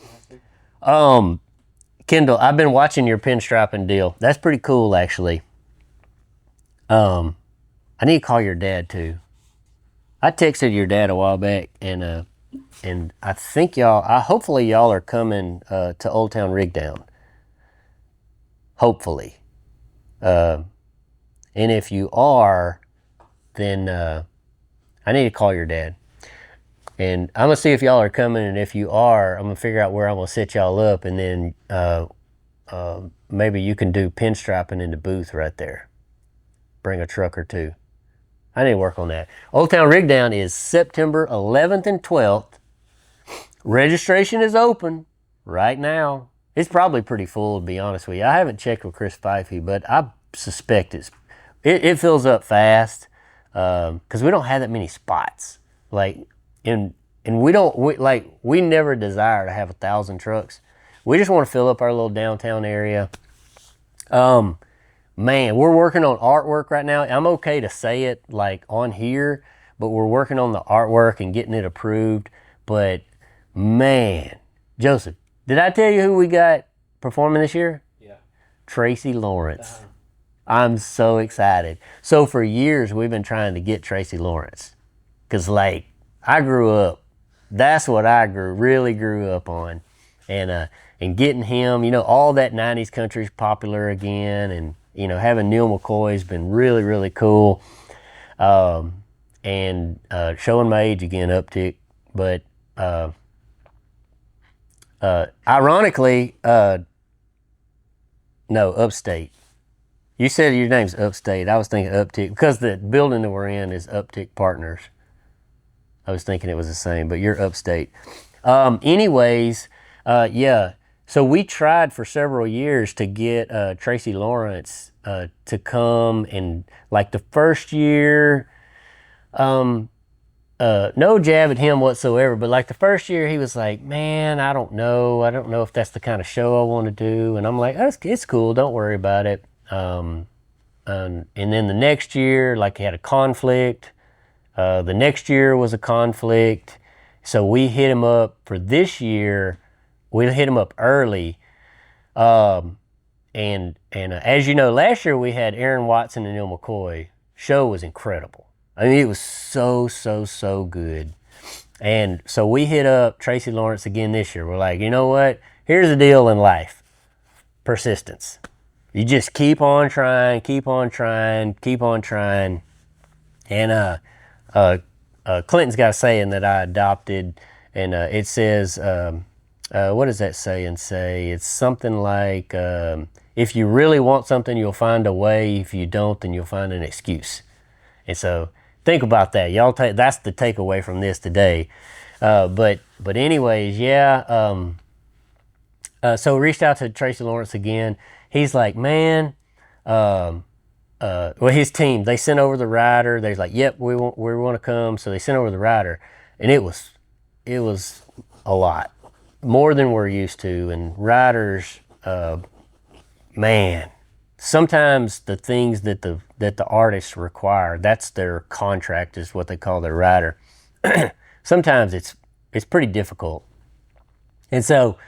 Kendall, I've been watching your pinstriping deal. That's pretty cool, actually. I need to call your dad too. I texted your dad a while back, and I think hopefully y'all are coming to Old Town Rig-Down. Hopefully. And if you are, then I need to call your dad. And I'm going to see if y'all are coming, and if you are, I'm going to figure out where I'm going to set y'all up, and then maybe you can do pinstriping in the booth right there. Bring a truck or two. I need to work on that. Old Town Rig-Down is September 11th and 12th. Registration is open right now. It's probably pretty full, to be honest with you. I haven't checked with Chris Fifey, but I suspect it fills up fast because we don't have that many spots. And we never desire to have 1,000 trucks. We just want to fill up our little downtown area. Man, we're working on artwork right now. I'm okay to say it like on here, but we're working on the artwork and getting it approved. But man, Joseph, did I tell you who we got performing this year? Yeah. Tracy Lawrence. I'm so excited. So for years, we've been trying to get Tracy Lawrence. Because I grew up, that's what I really grew up on. And getting him, all that 90s country's popular again, and having Neil McCoy's been really, really cool. And showing my age again, uptick. But ironically, no, Upstate. You said your name's Upstate. I was thinking Uptick because the building that we're in is Uptick Partners. I was thinking it was the same, but you're Upstate. Anyways, yeah. So we tried for several years to get Tracy Lawrence to come, and the first year, no jab at him whatsoever, but the first year he was like, man, I don't know if that's the kind of show I want to do. And I'm like, oh, it's cool, don't worry about it. And then the next year, he had a conflict. The next year was a conflict. So we hit him up for this year. We hit him up early. And as you know, last year we had Aaron Watson and Neil McCoy. Show was incredible. I mean, it was so good. And so we hit up Tracy Lawrence again this year. We're like, you know what? Here's the deal in life. Persistence. You just keep on trying. And Clinton's got a saying that I adopted, and it says, what does that saying say? It's something like, if you really want something, you'll find a way. If you don't, then you'll find an excuse. And so think about that. Y'all that's the takeaway from this today. But anyways, yeah. So we reached out to Tracy Lawrence again. He's like, man, well, his team, they sent over the rider. They're like, yep, we want to come. So they sent over the rider, and it was a lot more than we're used to. And riders, man, sometimes the things that the artists require, that's their contract, is what they call their rider. Sometimes it's pretty difficult. And so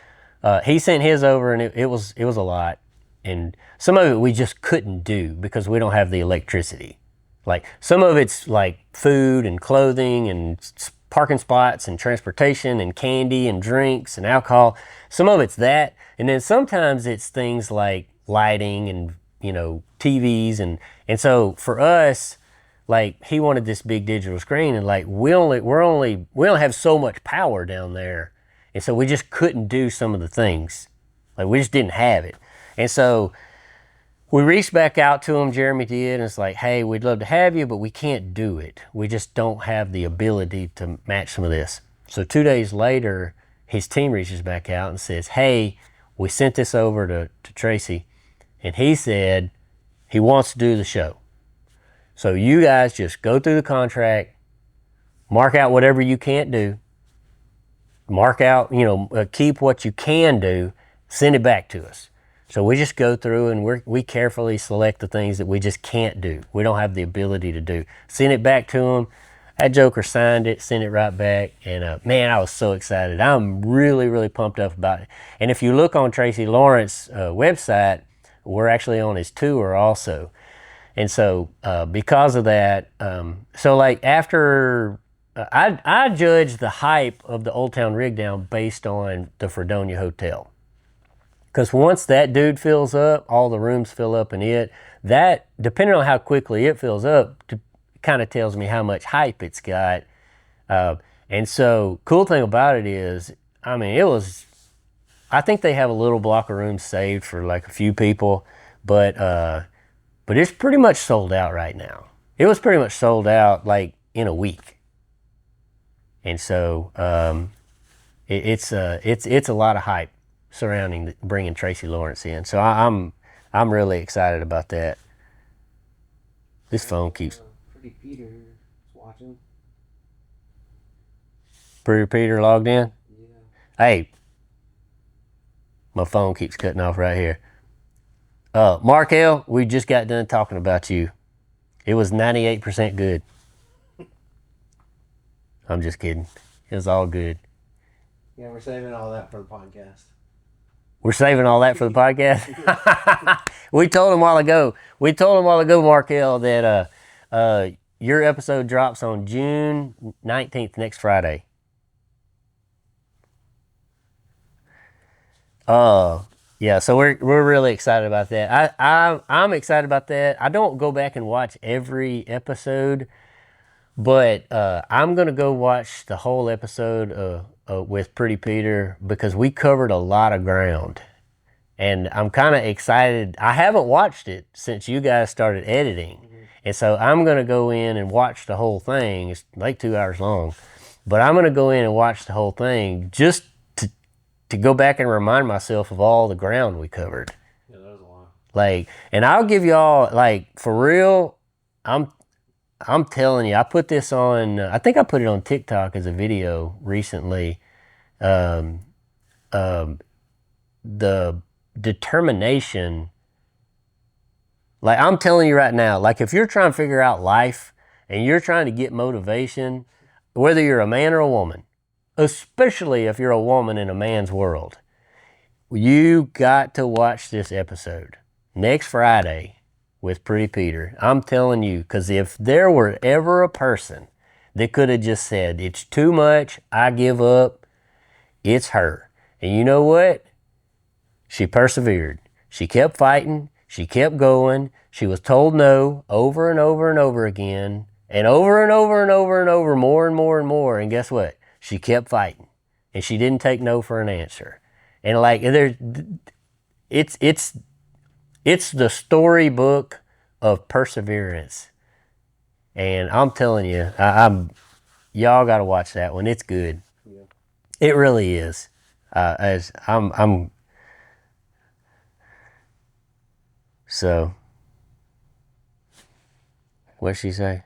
he sent his over, and it was a lot. And some of it we just couldn't do because we don't have the electricity. Like some of it's like food and clothing and parking spots and transportation and candy and drinks and alcohol. Some of it's that, and then sometimes it's things like lighting and TVs and so for us, like he wanted this big digital screen, and like we don't have so much power down there, and so we just couldn't do some of the things. Like we just didn't have it, and so we reached back out to him, Jeremy did, and it's like, hey, we'd love to have you, but we can't do it. We just don't have the ability to match some of this. So 2 days later, his team reaches back out and says, hey, we sent this over to Tracy, and he said he wants to do the show. So you guys just go through the contract, mark out whatever you can't do, mark out, keep what you can do, send it back to us. So we just go through and we carefully select the things that we just can't do. We don't have the ability to do. Send it back to him. That joker signed it, sent it right back. And man, I was so excited. I'm really, really pumped up about it. And if you look on Tracy Lawrence website, we're actually on his tour also. And so because of that, so like after, I judged the hype of the Old Town Rig Down based on the Fredonia Hotel. Because once that dude fills up, all the rooms fill up in it. That, depending on how quickly it fills up, kind of tells me how much hype it's got. And so, cool thing about it is, I mean, I think they have a little block of rooms saved for like a few people, but it's pretty much sold out right now. It was pretty much sold out like in a week. And so, it's a lot of hype surrounding bringing Tracy Lawrence in. So I'm really excited about that. This phone keeps... Pretty Peter is watching. Pretty Peter logged in? Yeah. Hey, my phone keeps cutting off right here. Mark L., we just got done talking about you. It was 98% good. I'm just kidding. It was all good. Yeah, we're saving all that for the podcast. We're saving all that for the podcast. We told him a while ago, Markel, that your episode drops on June 19th, next Friday. Yeah, so we're really excited about that. I'm excited about that. I don't go back and watch every episode, but I'm gonna go watch the whole episode with Pretty Peter because we covered a lot of ground, and I'm kind of excited. I haven't watched it since you guys started editing, and so I'm gonna go in and watch the whole thing. It's like 2 hours long, but I'm gonna go in and watch the whole thing just to go back and remind myself of all the ground we covered. Yeah, that was a lot. Like, and I'll give y'all, like, for real, I'm telling you, I put this on, I think I put it on TikTok as a video recently. The determination, like I'm telling you right now, like if you're trying to figure out life and you're trying to get motivation, whether you're a man or a woman, especially if you're a woman in a man's world, you got to watch this episode next Friday with Pretty Peter. I'm telling you, because if there were ever a person that could have just said, it's too much, I give up, it's her. And you know what? She persevered. She kept fighting. She kept going. She was told no over and over and over again, and over and over and over and over, more and more and more. And guess what? She kept fighting, and she didn't take no for an answer. And like it's the storybook of perseverance. And I'm telling you, y'all got to watch that one. It's good. Yeah. It really is. So, what'd she say?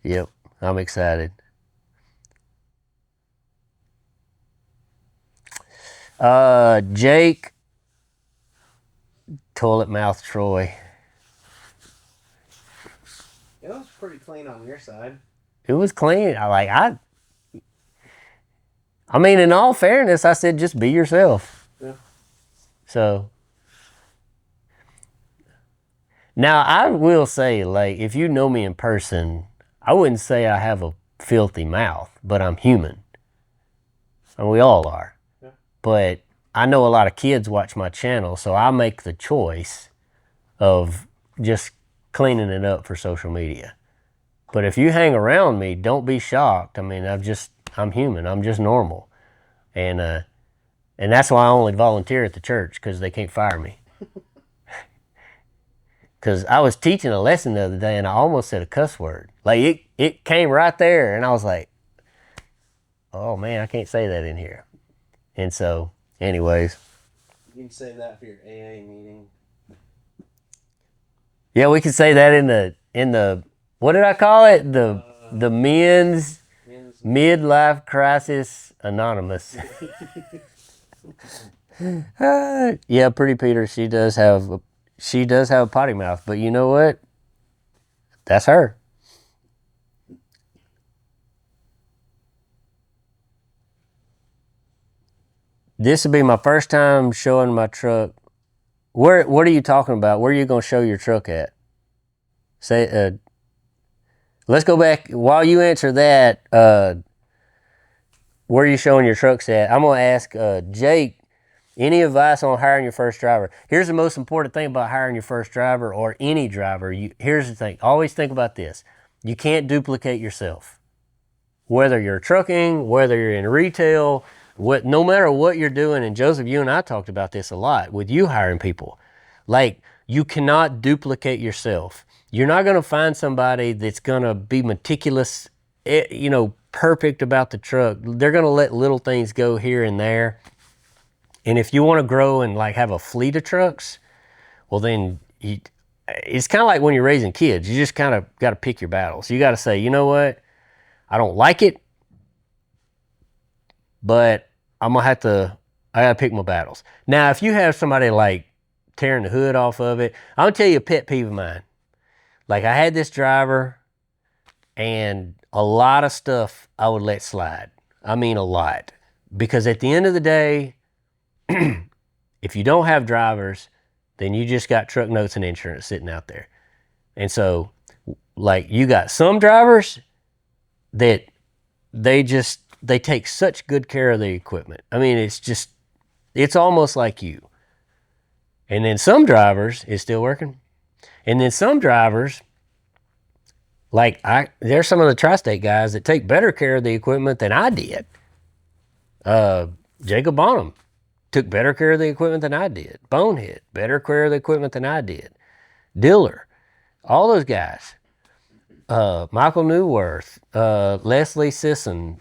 Yep, I'm excited. Jake, Toilet Mouth Troy. It was pretty clean on your side. It was clean. I mean, in all fairness, I said just be yourself. Yeah. So Now, I will say, like, if you know me in person, I wouldn't say I have a filthy mouth, but I'm human. And we all are. Yeah. But I know a lot of kids watch my channel, so I make the choice of just cleaning it up for social media. But if you hang around me, don't be shocked. I mean, I'm human. I'm just normal. And that's why I only volunteer at the church, because they can't fire me. Because I was teaching a lesson the other day and I almost said a cuss word. Like it came right there and I was like, oh man, I can't say that in here. And so, anyways. You can save that for your AA meeting. Yeah, we can say that in the what did I call it? The men's midlife crisis anonymous. Yeah, Pretty Peter, she does have a potty mouth, but you know what? That's her. This will be my first time showing my truck. What are you talking about? Where are you going to show your truck at? Say, let's go back. While you answer that, where are you showing your trucks at? I'm going to ask Jake, any advice on hiring your first driver? Here's the most important thing about hiring your first driver or any driver. Here's the thing. Always think about this. You can't duplicate yourself. Whether you're trucking, whether you're in retail, no matter what you're doing, and Joseph, you and I talked about this a lot with you hiring people. Like, you cannot duplicate yourself. You're not going to find somebody that's going to be meticulous, perfect about the truck. They're going to let little things go here and there. And if you want to grow and like have a fleet of trucks, well then it's kind of like when you're raising kids. You just kind of got to pick your battles. You got to say, you know what? I don't like it, but I got to pick my battles. Now, if you have somebody like tearing the hood off of it, I'm going to tell you a pet peeve of mine. Like, I had this driver and a lot of stuff I would let slide. I mean, a lot. Because at the end of the day, if you don't have drivers, then you just got truck notes and insurance sitting out there. And so, like, you got some drivers that they take such good care of the equipment. I mean, it's almost like you. And then some drivers, it's still working. And then some drivers, like there's some of the tri-state guys that take better care of the equipment than I did. Jacob Bonham took better care of the equipment than I did. Bonehead, better care of the equipment than I did. Diller, all those guys. Michael Newworth, Leslie Sisson,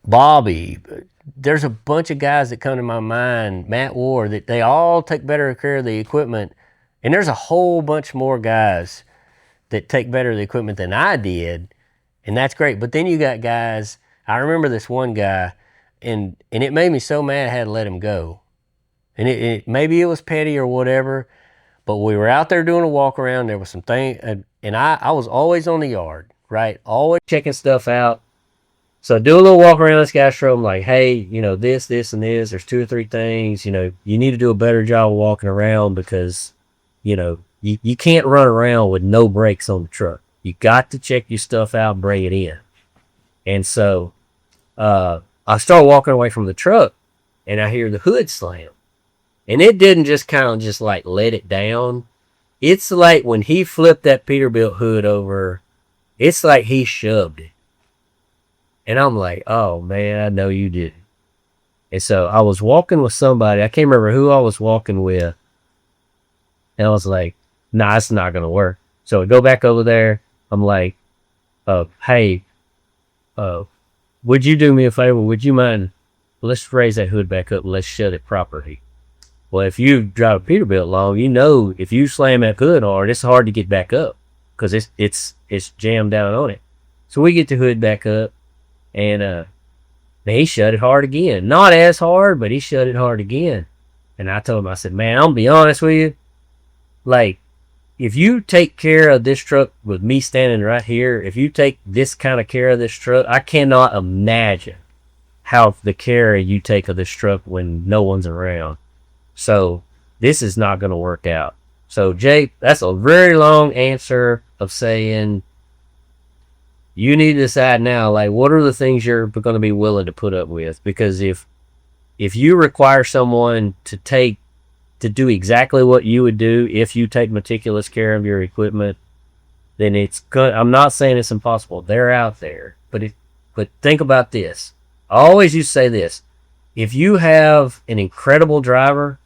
Bobby. There's a bunch of guys that come to my mind, Matt Ward, that they all take better care of the equipment. And there's a whole bunch more guys that take better of the equipment than I did. And that's great. But then you got guys, I remember this one guy, and it made me so mad I had to let him go. And maybe it was petty or whatever, but we were out there doing a walk around. There was some thing, and I was always on the yard, right? Always checking stuff out. So I do a little walk around this guy's show. I'm like, hey, this, and this. There's 2 or 3 things. You need to do a better job of walking around because, you can't run around with no brakes on the truck. You got to check your stuff out and bring it in. And so I start walking away from the truck, and I hear the hood slam. And it didn't just kind of just like let it down. It's like when he flipped that Peterbilt hood over, it's like he shoved it. And I'm like, oh man, I know you didn't. And so I was walking with somebody, I can't remember who I was walking with. And I was like, nah, it's not going to work. So I go back over there. I'm like, hey, would you do me a favor? Would you mind? Let's raise that hood back up and let's shut it properly. Well, if you drive a Peterbilt long, if you slam that hood hard, it's hard to get back up because it's jammed down on it. So we get the hood back up, and he shut it hard again. Not as hard, but he shut it hard again. And I told him, I said, man, I'm gonna be honest with you. Like, if you take care of this truck with me standing right here, if you take this kind of care of this truck, I cannot imagine how the care you take of this truck when no one's around. So this is not going to work out. So, Jake, that's a very long answer of saying you need to decide now, like, what are the things you're going to be willing to put up with? Because if you require someone to do exactly what you would do if you take meticulous care of your equipment, then it's good. I'm not saying it's impossible. They're out there, but think about this. I always used to say this: if you have an incredible driver,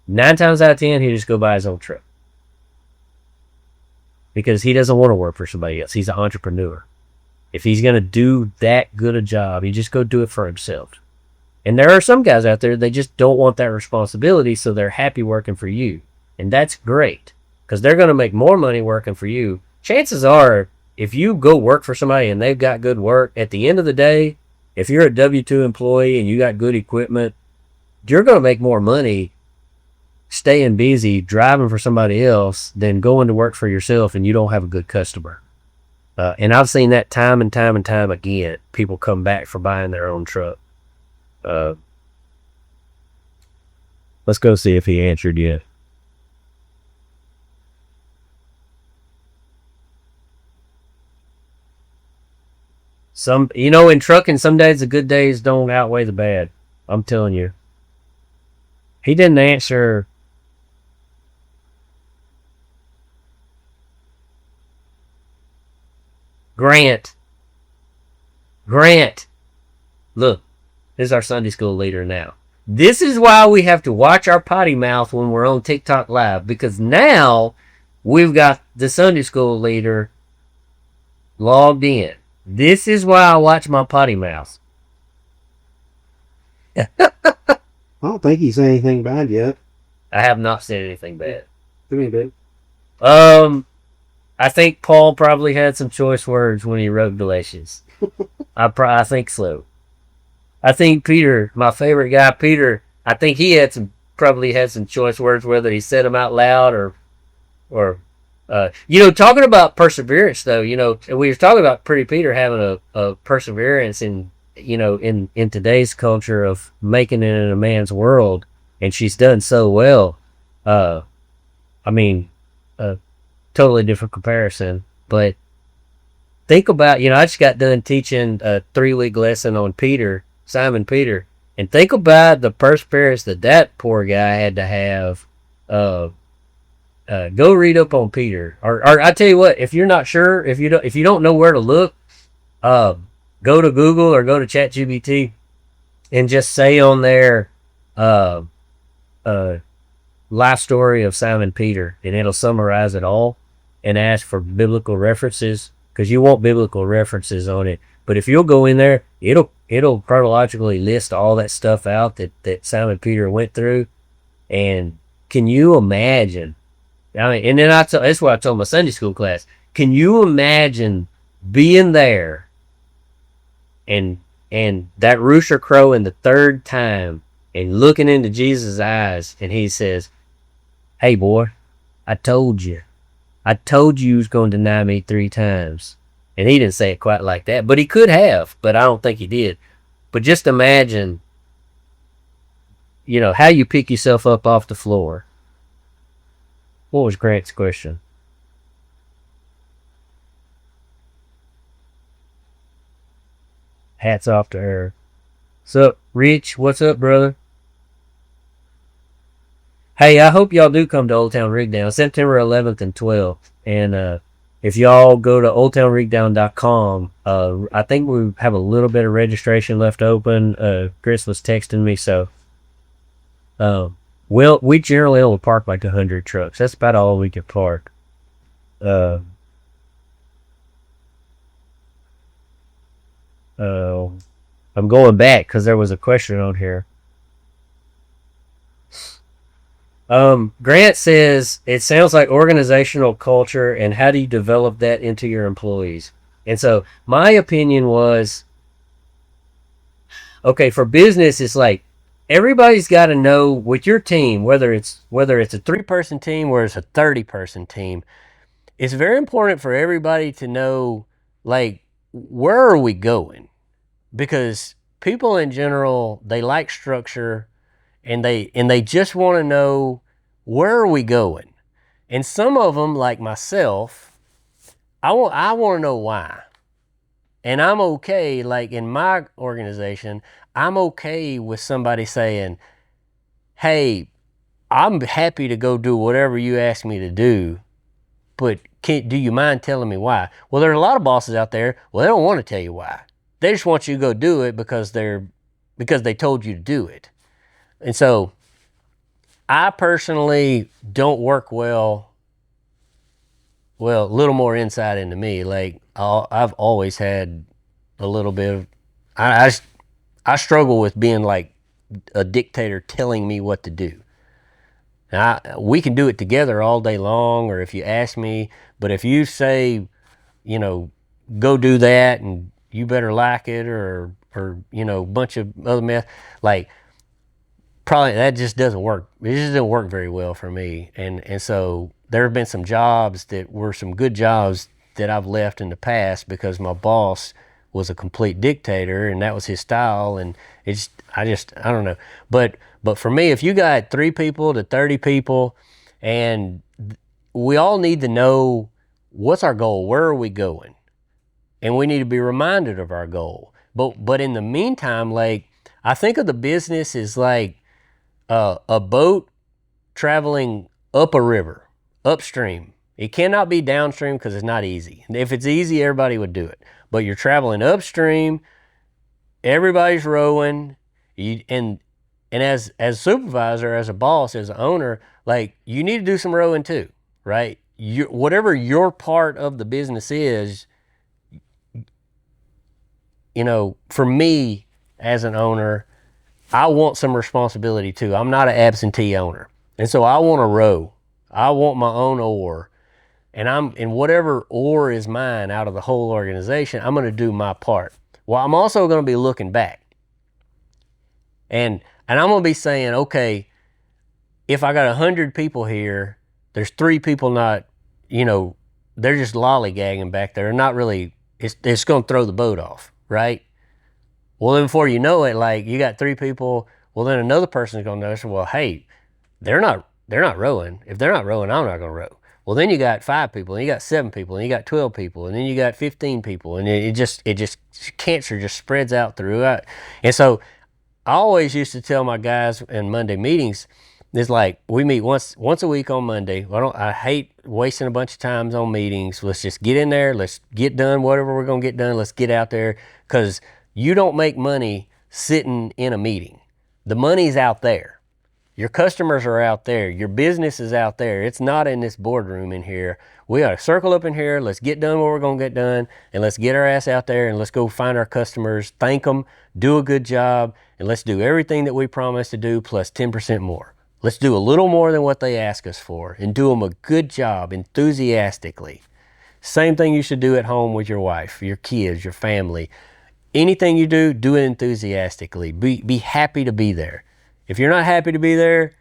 9 times out of 10, he just go buy his own truck because he doesn't want to work for somebody else. He's an entrepreneur. If he's going to do that good a job, he just go do it for himself. And there are some guys out there, they just don't want that responsibility, so they're happy working for you. And that's great because they're going to make more money working for you. Chances are, if you go work for somebody and they've got good work, at the end of the day, if you're a W-2 employee and you got good equipment, you're going to make more money staying busy driving for somebody else than going to work for yourself and you don't have a good customer. And I've seen that time and time and time again. People come back for buying their own truck. Let's go see if he answered yet. In trucking, some days the good days don't outweigh the bad. I'm telling you. He didn't answer. Grant. Look, this is our Sunday school leader now. This is why we have to watch our potty mouth when we're on TikTok Live, because now we've got the Sunday school leader logged in. This is why I watch my potty mouth. I don't think he said anything bad yet. I have not said anything bad. Do me, babe. I think Paul probably had some choice words when he wrote Galatians. I think so. I think Peter, my favorite guy, Peter, I think he probably had some choice words, whether he said them out loud or talking about perseverance though, we were talking about Pretty Peter having a perseverance in today's culture of making it in a man's world, and she's done so well. Totally different comparison, but think about, I just got done teaching a 3-week lesson on Simon Peter, and think about the perseverance that poor guy had to have. Go read up on Peter, or I tell you what, if you're not sure, if you don't know where to look, go to Google or go to ChatGPT and just say on there, life story of Simon Peter, and it'll summarize it all, and ask for biblical references, because you want biblical references on it. But if you'll go in there, it'll chronologically list all that stuff out that Simon Peter went through. And can you imagine? And then that's what I told my Sunday school class. Can you imagine being there and that rooster crowing the 3rd time and looking into Jesus' eyes, and he says, "Hey boy, I told you you was going to deny me 3 times. And he didn't say it quite like that, but he could have, but I don't think he did. But just imagine, how you pick yourself up off the floor. What was Grant's question? Hats off to her. Sup, Rich? What's up, brother? Hey, I hope y'all do come to Old Town Rigdown, September 11th and 12th. And if y'all go to oldtownrigdown.com, I think we have a little bit of registration left open. Chris was texting me, so we generally only park like 100 trucks. That's about all we can park. I'm going back because there was a question on here. Grant says, it sounds like organizational culture, and how do you develop that into your employees? And so my opinion was, okay, for business, it's like everybody's got to know with your team, whether it's a 3-person team or it's a 30-person team, it's very important for everybody to know, like, where are we going? Because people in general, they like structure, and they just want to know, where are we going? And some of them, like myself, I want to know why. And I'm okay, like in my organization, I'm okay with somebody saying, hey, I'm happy to go do whatever you ask me to do, but do you mind telling me why? Well, there are a lot of bosses out there, well, they don't want to tell you why. They just want you to go do it because they told you to do it. And so I personally don't work well, a little more insight into me. Like I've always had a little bit of, I struggle with being like a dictator telling me what to do. Now, we can do it together all day long, or if you ask me, but if you say, go do that and you better like it, or a bunch of other mess, like probably that just doesn't work. It just doesn't work very well for me. And so there have been some jobs that were some good jobs that I've left in the past because my boss was a complete dictator and that was his style. And I don't know. But for me, if you got 3 people to 30 people, and we all need to know what's our goal, where are we going, and we need to be reminded of our goal. But in the meantime, like I think of the business as like a boat traveling up a river, upstream. It cannot be downstream because it's not easy. If it's easy, everybody would do it. But you're traveling upstream, everybody's rowing, and as supervisor, as a boss, as an owner, like you need to do some rowing too, right? Whatever your part of the business is, for me as an owner, I want some responsibility too. I'm not an absentee owner. And so I want to row. I want my own oar. And whatever oar is mine out of the whole organization, I'm going to do my part. Well, I'm also going to be looking back. And I'm going to be saying, okay, if I got 100 people here, there's 3 people not, they're just lollygagging back there. Not really, it's going to throw the boat off, right? Well, then before you know it, like you got 3 people, well, then another person's going to notice, well, hey, they're not rowing. If they're not rowing, I'm not going to row. Well, then you got 5 people, and you got 7 people, and you got 12 people, and then you got 15 people, and it just cancer just spreads out throughout. And so I always used to tell my guys in Monday meetings, it's like we meet once a week on Monday. I hate wasting a bunch of times on meetings. Let's just get in there. Let's get done whatever we're going to get done. Let's get out there, because you don't make money sitting in a meeting. The money's out there. Your customers are out there. Your business is out there. It's not in this boardroom in here. We got to circle up in here. Let's get done what we're going to get done, and let's get our ass out there, and let's go find our customers, thank them, do a good job, and let's do everything that we promised to do plus 10% more. Let's do a little more than what they ask us for and do them a good job enthusiastically. Same thing you should do at home with your wife, your kids, your family. Anything you do, do it enthusiastically. Be happy to be there. If you're not happy to be there,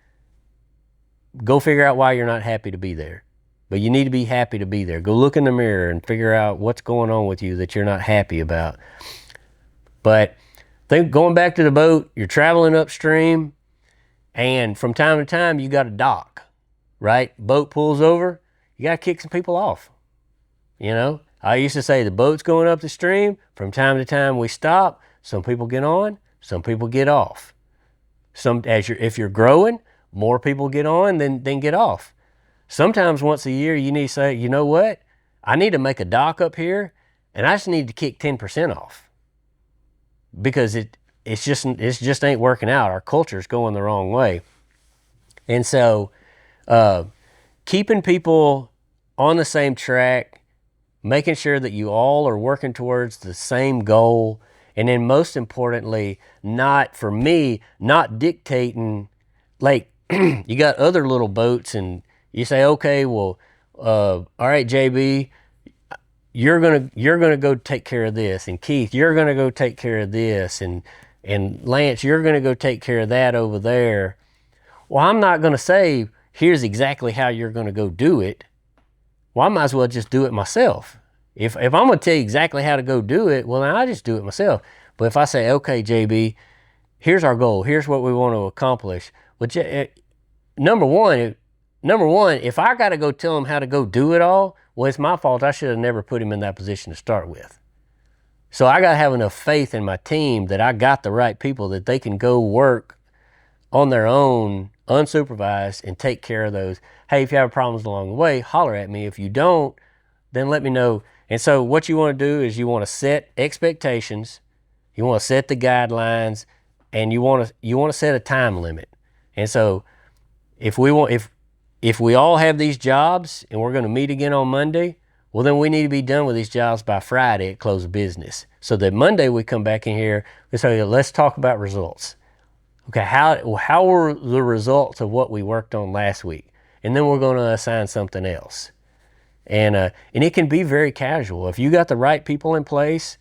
go figure out why you're not happy to be there. But you need to be happy to be there. Go look in the mirror and figure out what's going on with you that you're not happy about. But going back to the boat, you're traveling upstream, and from time to time, you got a dock, right? Boat pulls over, you got to kick some people off. I used to say the boat's going up the stream. From time to time, we stop. Some people get on, some people get off. If you're growing, more people get on than get off. Sometimes once a year, you need to say, you know what? I need to make a dock up here, and I just need to kick 10% off, because it just ain't working out. Our culture's going the wrong way. And so keeping people on the same track, making sure that you all are working towards the same goal, and then most importantly, not dictating, like you got other little boats and you say, okay, well, all right, JB, you're gonna go take care of this, and Keith, you're gonna go take care of this, and Lance, you're gonna go take care of that over there. Well, I'm not gonna say, here's exactly how you're gonna go do it. Well, I might as well just do it myself. If I'm gonna tell you exactly how to go do it, well, then I just do it myself. But if I say, okay, JB, here's our goal, here's what we want to accomplish. Number one, number one, if I got to go tell him how to go do it all, well, it's my fault. I should have never put him in that position to start with. So I got to have enough faith in my team that I got the right people that they can go work on their own, unsupervised, and take care of those. Hey, if you have problems along the way, holler at me. If you don't, then let me know. And so what you want to do is you want to set expectations, you want to set the guidelines, and you want to set a time limit. And so if we all have these jobs and we're going to meet again on Monday, well, then we need to be done with these jobs by Friday at close of business. So that Monday we come back in here, let's talk about results. Okay, how were the results of what we worked on last week? And then we're going to assign something else. And it can be very casual. If you got the right people in place,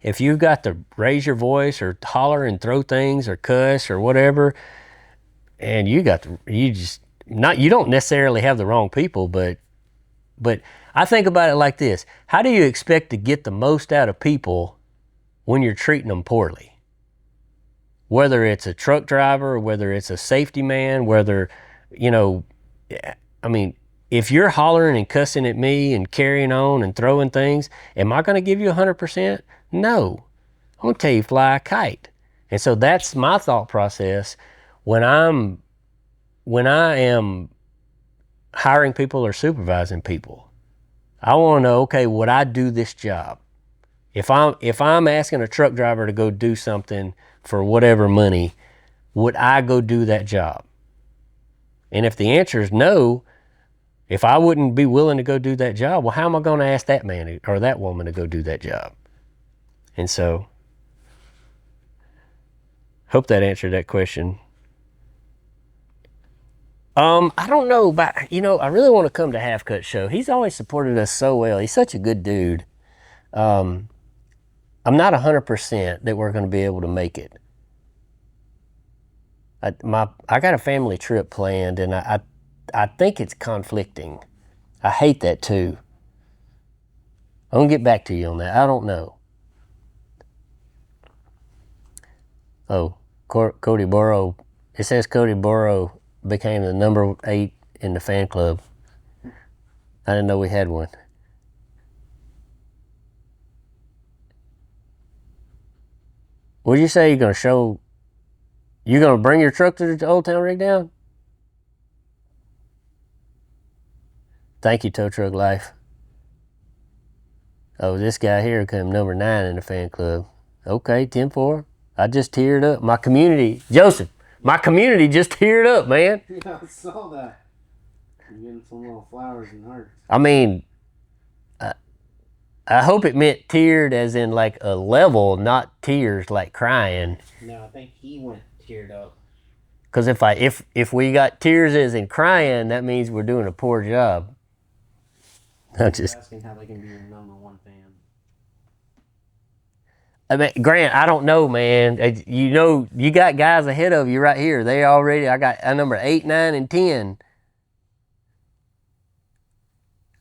if you've got to raise your voice or holler and throw things or cuss or whatever, and you don't necessarily have the wrong people, but I think about it like this. How do you expect to get the most out of people when you're treating them poorly? Whether it's a truck driver, whether it's a safety man, if you're hollering and cussing at me and carrying on and throwing things, am I going to give you 100%? No. I'm going to tell you fly a kite. And so that's my thought process when I am hiring people or supervising people. I want to know, okay, would I do this job? If I'm asking a truck driver to go do something for whatever money, would I go do that job? And if the answer is no, if I wouldn't be willing to go do that job, well, how am I going to ask that man or that woman to go do that job? And so, hope that answered that question. I don't know, but I really want to come to Half Cut Show. He's always supported us so well. He's such a good dude. I'm not 100% that we're going to be able to make it. I got a family trip planned, and I think it's conflicting. I hate that too. I'm going to get back to you on that. I don't know. Oh, Cody Burrow. It says Cody Burrow became the number 8 in the fan club. I didn't know we had one. What did you say? You're going to bring your truck to the Old Town Rig Down? Thank you, Tow Truck Life. Oh, this guy here came number 9 in the fan club. Okay, 10-4. I just teared up. My community, Joseph, my community just teared up, man. Yeah, I saw that. You're getting some little flowers and hearts. I mean, I hope it meant tiered as in like a level, not tears like crying. No, I think he went teared up. Because if we got tears as in crying, that means we're doing a poor job. I'm just asking how they can be your number 1 fan. I mean, Grant, I don't know, man. You got guys ahead of you right here. I got a number 8, 9, and 10.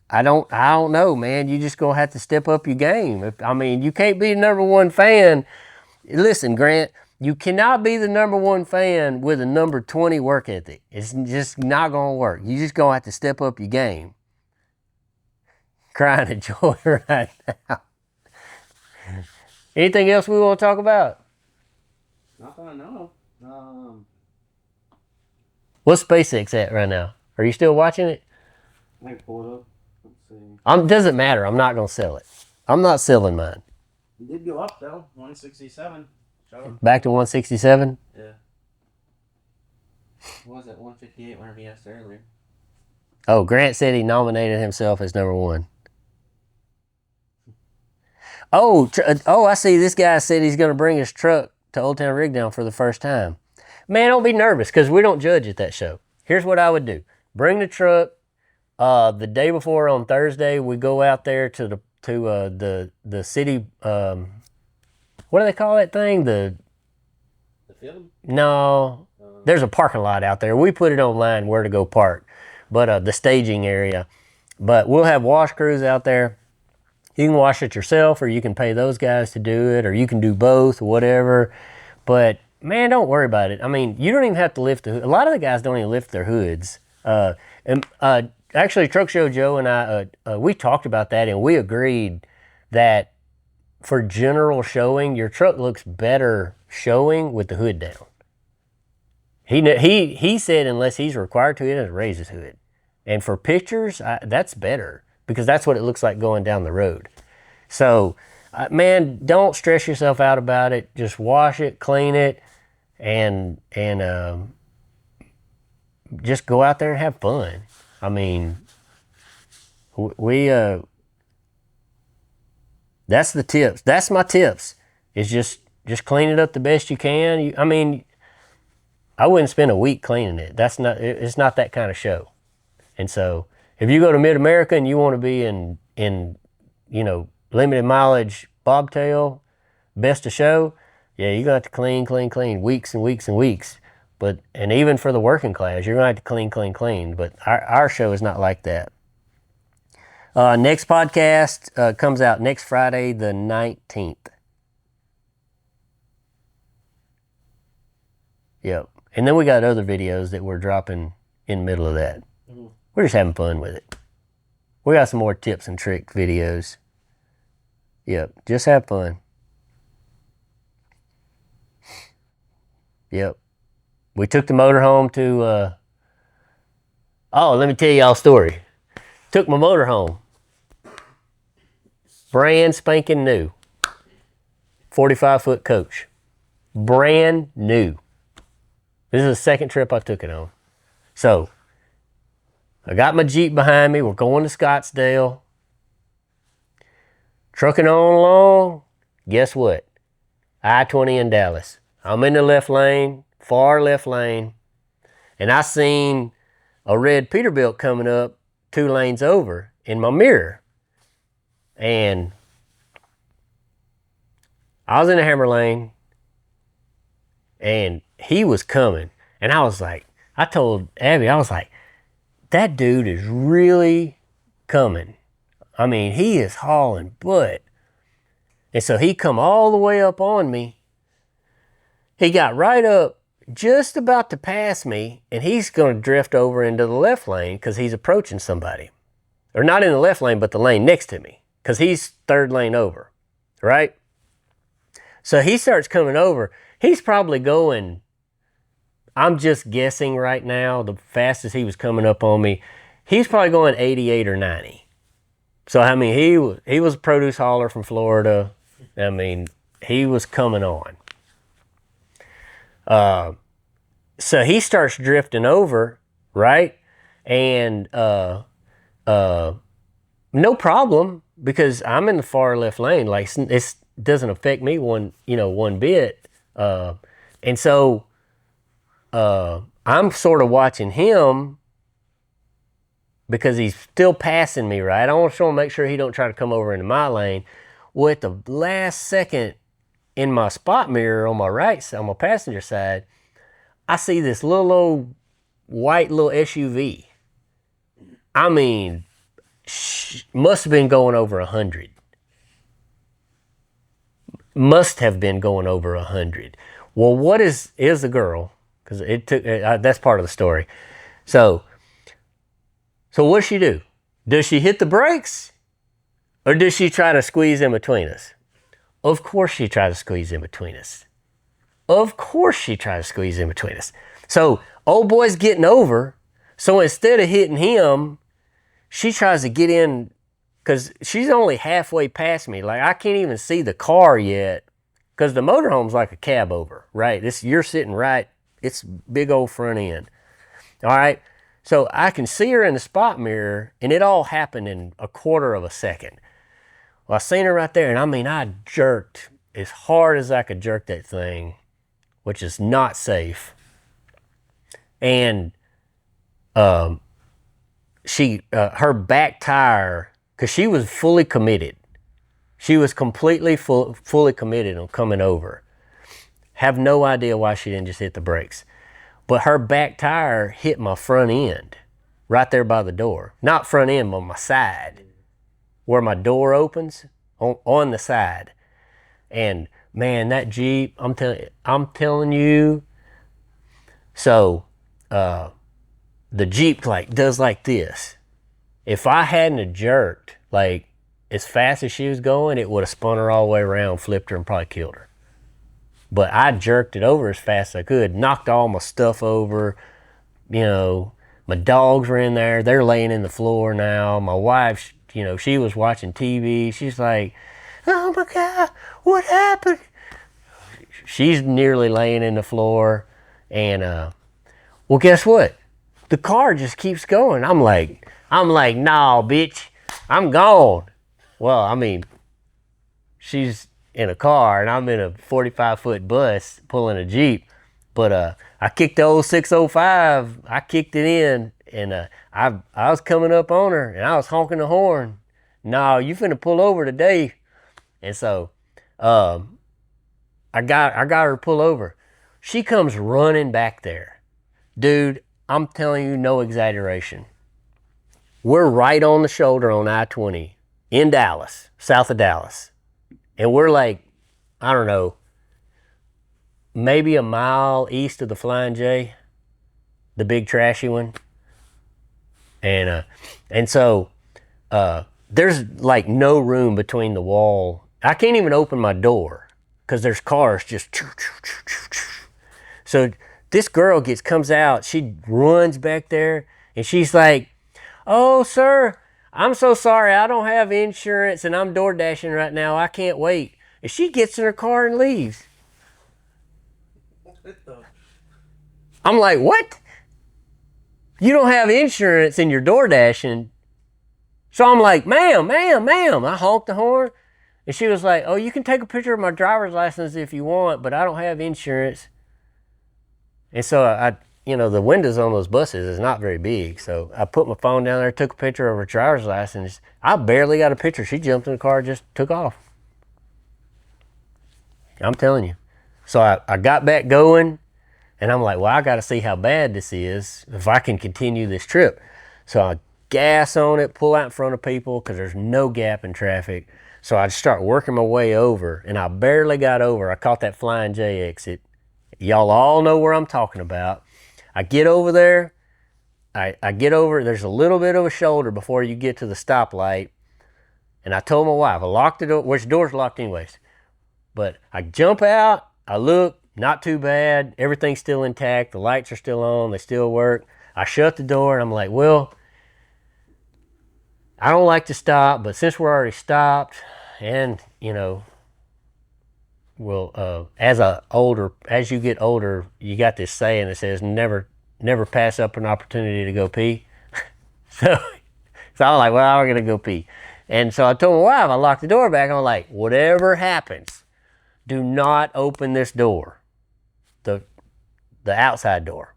I don't know, man. You just gonna have to step up your game. You can't be the number 1 fan. Listen, Grant, you cannot be the number 1 fan with a number 20 work ethic. It's just not gonna work. You just gonna have to step up your game. Crying at joy right now. Anything else we want to talk about? Not that I know of. What's SpaceX at right now? Are you still watching it? I can pull it up. Let's see. Doesn't matter. I'm not going to sell it. I'm not selling mine. It did go up, though. 167. Sure. Back to 167? Yeah. What was it? 158 whenever he asked earlier. Oh, Grant said he nominated himself as number 1. Oh, I see. This guy said he's going to bring his truck to Old Town Rig Down for the first time. Man, don't be nervous because we don't judge at that show. Here's what I would do. Bring the truck. The day before on Thursday, we go out there to the city. What do they call that thing? The field? No. There's a parking lot out there. We put it online where to go park. But the staging area. But we'll have wash crews out there. You can wash it yourself, or you can pay those guys to do it, or you can do both, or whatever. But, man, don't worry about it. I mean, you don't even have to lift the hood. A lot of the guys don't even lift their hoods And actually, Truck Show Joe and I, we talked about that, and we agreed that for general showing, your truck looks better showing with the hood down. He said unless he's required to, he doesn't raise his hood. And for pictures, that's better because that's what it looks like going down the road. So, man, don't stress yourself out about it. Just wash it, clean it, and just go out there and have fun. I mean, that's the tips. That's my tips. Is just clean it up the best you can. I mean, I wouldn't spend a week cleaning it. It's not that kind of show. And so, if you go to Mid America and you want to be in limited mileage bobtail, best of show, yeah, you're gonna have to clean weeks and weeks and weeks. And even for the working class, you're gonna have to clean. But our show is not like that. Next podcast comes out next Friday, the 19th. Yep. And then we got other videos that we're dropping in the middle of that. Mm-hmm. We're just having fun with it. We got some more tips and trick videos. Yep. Just have fun. Yep. We took the motorhome to, let me tell y'all a story. Took my motorhome. Brand spanking new. 45-foot coach. Brand new. This is the second trip I took it on. So, I got my Jeep behind me. We're going to Scottsdale. Trucking on along. Guess what? I-20 in Dallas. I'm in the left lane, far left lane. And I seen a red Peterbilt coming up 2 lanes over in my mirror. And I was in the hammer lane. And he was coming. And I told Abby, I was like, that dude is really coming. I mean, he is hauling butt. And so he come all the way up on me. He got right up, just about to pass me, and he's going to drift over into the left lane because he's approaching somebody. Or not in the left lane, but the lane next to me because he's 3rd lane over, right? So he starts coming over. He's probably going, I'm just guessing right now, the fastest he was coming up on me, he's probably going 88 or 90. So, I mean, he was a produce hauler from Florida. I mean, he was coming on. So he starts drifting over, right? And no problem because I'm in the far left lane. Like, it doesn't affect me one bit. And so I'm sort of watching him because he's still passing me, right? I want to make sure he don't try to come over into my lane. Well, at the last second in my spot mirror on my right side, on my passenger side, I see this little old white little SUV. I mean, must have been going over 100. Must have been going over 100. Well, what is the girl? Because it took that's part of the story. So what does she do? Does she hit the brakes? Or does she try to squeeze in between us? Of course she tries to squeeze in between us. Of course she tries to squeeze in between us. So old boy's getting over. So instead of hitting him, she tries to get in because she's only halfway past me. Like, I can't even see the car yet because the motorhome's like a cab over, right? You're sitting right. It's big old front end. All right. So I can see her in the spot mirror, and it all happened in a quarter of a second. Well, I seen her right there, and I mean, I jerked as hard as I could jerk that thing, which is not safe. And her back tire, because she was fully committed. She was completely fully committed on coming over. Have no idea why she didn't just hit the brakes. But her back tire hit my front end right there by the door. Not front end, but my side. Where my door opens, on the side. And man, that Jeep, I'm telling you. So, the Jeep like does like this. If I hadn't have jerked like as fast as she was going, it would have spun her all the way around, flipped her, and probably killed her. But I jerked it over as fast as I could, knocked all my stuff over. You know, my dogs were in there. They're laying in the floor now. My wife, you know, she was watching TV. She's like, oh my God, what happened? She's nearly laying in the floor. And, well, guess what? The car just keeps going. I'm like, nah, bitch, I'm gone. Well, I mean, she's in a car and I'm in a 45-foot bus pulling a Jeep. But I kicked the old 605. I kicked it in, and I was coming up on her, and I was honking the horn. No, you finna pull over today. And so I got her to pull over. She comes running back there. Dude, I'm telling you, no exaggeration. We're right on the shoulder on I-20 in Dallas, south of Dallas. And we're like, I don't know, maybe a mile east of the Flying J, the big trashy one. And so there's like no room between the wall. I can't even open my door because there's cars just. So this girl comes out, she runs back there, and she's like, oh, sir, I'm so sorry, I don't have insurance, and I'm door dashing right now, I can't wait. And she gets in her car and leaves. I'm like, what? You don't have insurance and you're door dashing. So I'm like, ma'am. I honked the horn. And she was like, oh, you can take a picture of my driver's license if you want, but I don't have insurance. And so I the windows on those buses is not very big. So I put my phone down there, took a picture of her driver's license. I barely got a picture. She jumped in the car, just took off. I'm telling you. So I got back going, and I'm like, well, I got to see how bad this is if I can continue this trip. So I gas on it, pull out in front of people because there's no gap in traffic. So I start working my way over, and I barely got over. I caught that Flying J exit. Y'all all know where I'm talking about. I get over there. I get over. There's a little bit of a shoulder before you get to the stoplight. And I told my wife, I locked the door, which door's locked anyways. But I jump out, I look, not too bad. Everything's still intact. The lights are still on. They still work. I shut the door, and I'm like, well, I don't like to stop, but since we're already stopped, and, well, as you get older, you got this saying that says, never pass up an opportunity to go pee. So I was like, well, we're going to go pee. And so I told my wife, I locked the door back. I'm like, whatever happens, do not open this door, the outside door,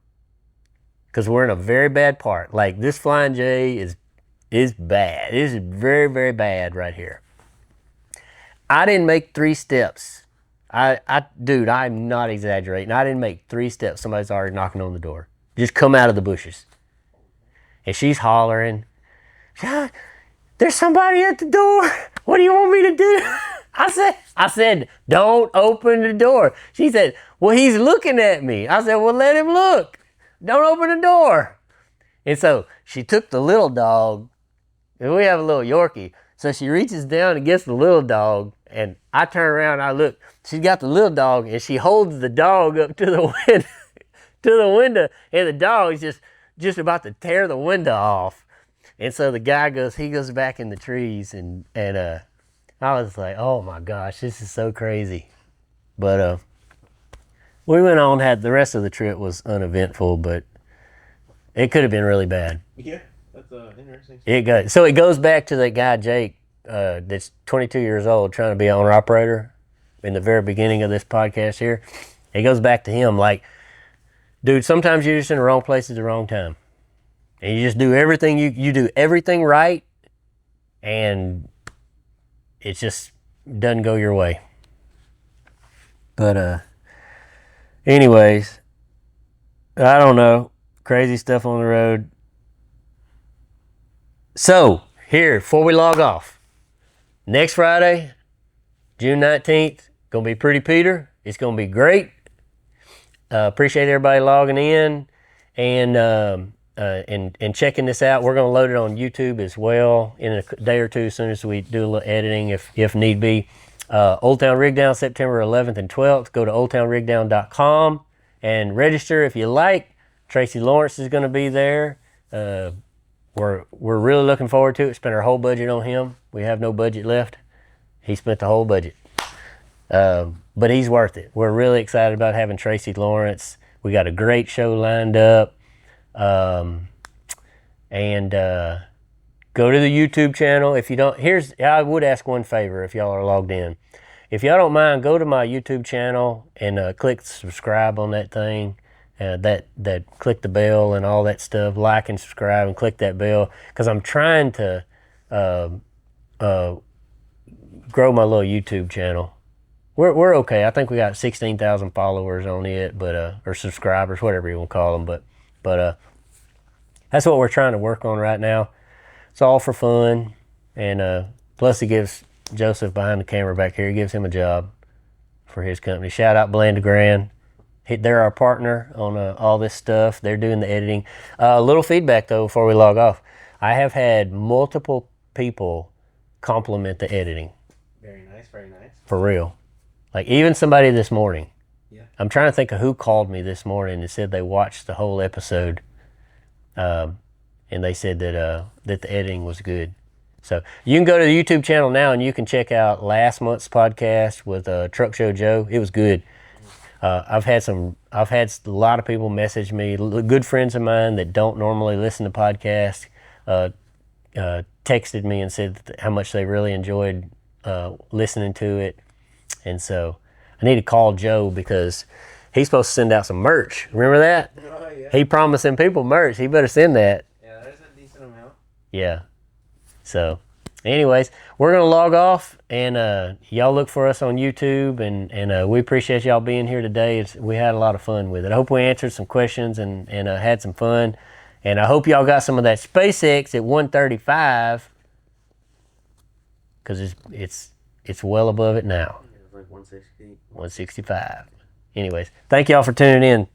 because we're in a very bad part. Like, this Flying J is bad. It is very, very bad right here. I didn't make 3 steps. Dude, I'm not exaggerating. I didn't make 3 steps. Somebody's already knocking on the door. Just come out of the bushes. And she's hollering, there's somebody at the door. What do you want me to do? I said, don't open the door. She said, well, he's looking at me. I said, well, let him look. Don't open the door. And so she took the little dog, and we have a little Yorkie. So she reaches down and gets the little dog, and I turn around, I look. She's got the little dog, and she holds the dog up to the window, and the dog is just about to tear the window off. And so the guy goes back in the trees, and I was like, oh my gosh, this is so crazy. But we went on, had the rest of the trip was uneventful, but it could have been really bad. Yeah, that's interesting. It goes back to that guy, Jake, that's 22 years old, trying to be an owner-operator in the very beginning of this podcast here. It goes back to him, like, dude, sometimes you're just in the wrong place at the wrong time. And you just do everything, you do everything right, and it just doesn't go your way. But anyways, I don't know. Crazy stuff on the road. So, here, before we log off, next Friday, June 19th, going to be Pretty Peter. It's going to be great. Appreciate everybody logging in. And and checking this out. We're going to load it on YouTube as well in a day or two as soon as we do a little editing if need be. Old Town Rigdown, September 11th and 12th. Go to oldtownrigdown.com and register if you like. Tracy Lawrence is going to be there. We're really looking forward to it. Spent our whole budget on him. We have no budget left. He spent the whole budget. But he's worth it. We're really excited about having Tracy Lawrence. We got a great show lined up. And go to the YouTube channel. If you don't, I would ask one favor if y'all are logged in. If y'all don't mind, go to my YouTube channel and click subscribe on that thing. That click the bell and all that stuff. Like and subscribe and click that bell, because I'm trying to grow my little YouTube channel. We're okay. I think we got 16,000 followers on it, but or subscribers, whatever you want to call them. But that's what we're trying to work on right now. It's all for fun, and plus he gives Joseph behind the camera back here. He gives him a job for his company. Shout out Blanda Grand. They're our partner on all this stuff. They're doing the editing. A little feedback though before we log off. I have had multiple people compliment the editing. Very nice, very nice. For real. Like even somebody this morning. Yeah. I'm trying to think of who called me this morning and said they watched the whole episode. And they said that the editing was good. So you can go to the YouTube channel now and you can check out last month's podcast with Truck Show Joe. It was good. I've had a lot of people message me, good friends of mine that don't normally listen to podcasts, texted me and said how much they really enjoyed listening to it. And so I need to call Joe because he's supposed to send out some merch. Remember that? Oh, yeah. He promised them people merch. He better send that. Yeah, there's a decent amount. Yeah. So anyways, we're going to log off, and y'all look for us on YouTube, and we appreciate y'all being here today. We had a lot of fun with it. I hope we answered some questions and had some fun, and I hope y'all got some of that SpaceX at 135, because it's well above it now. Yeah, it's like 160. 165. Anyways, thank y'all for tuning in.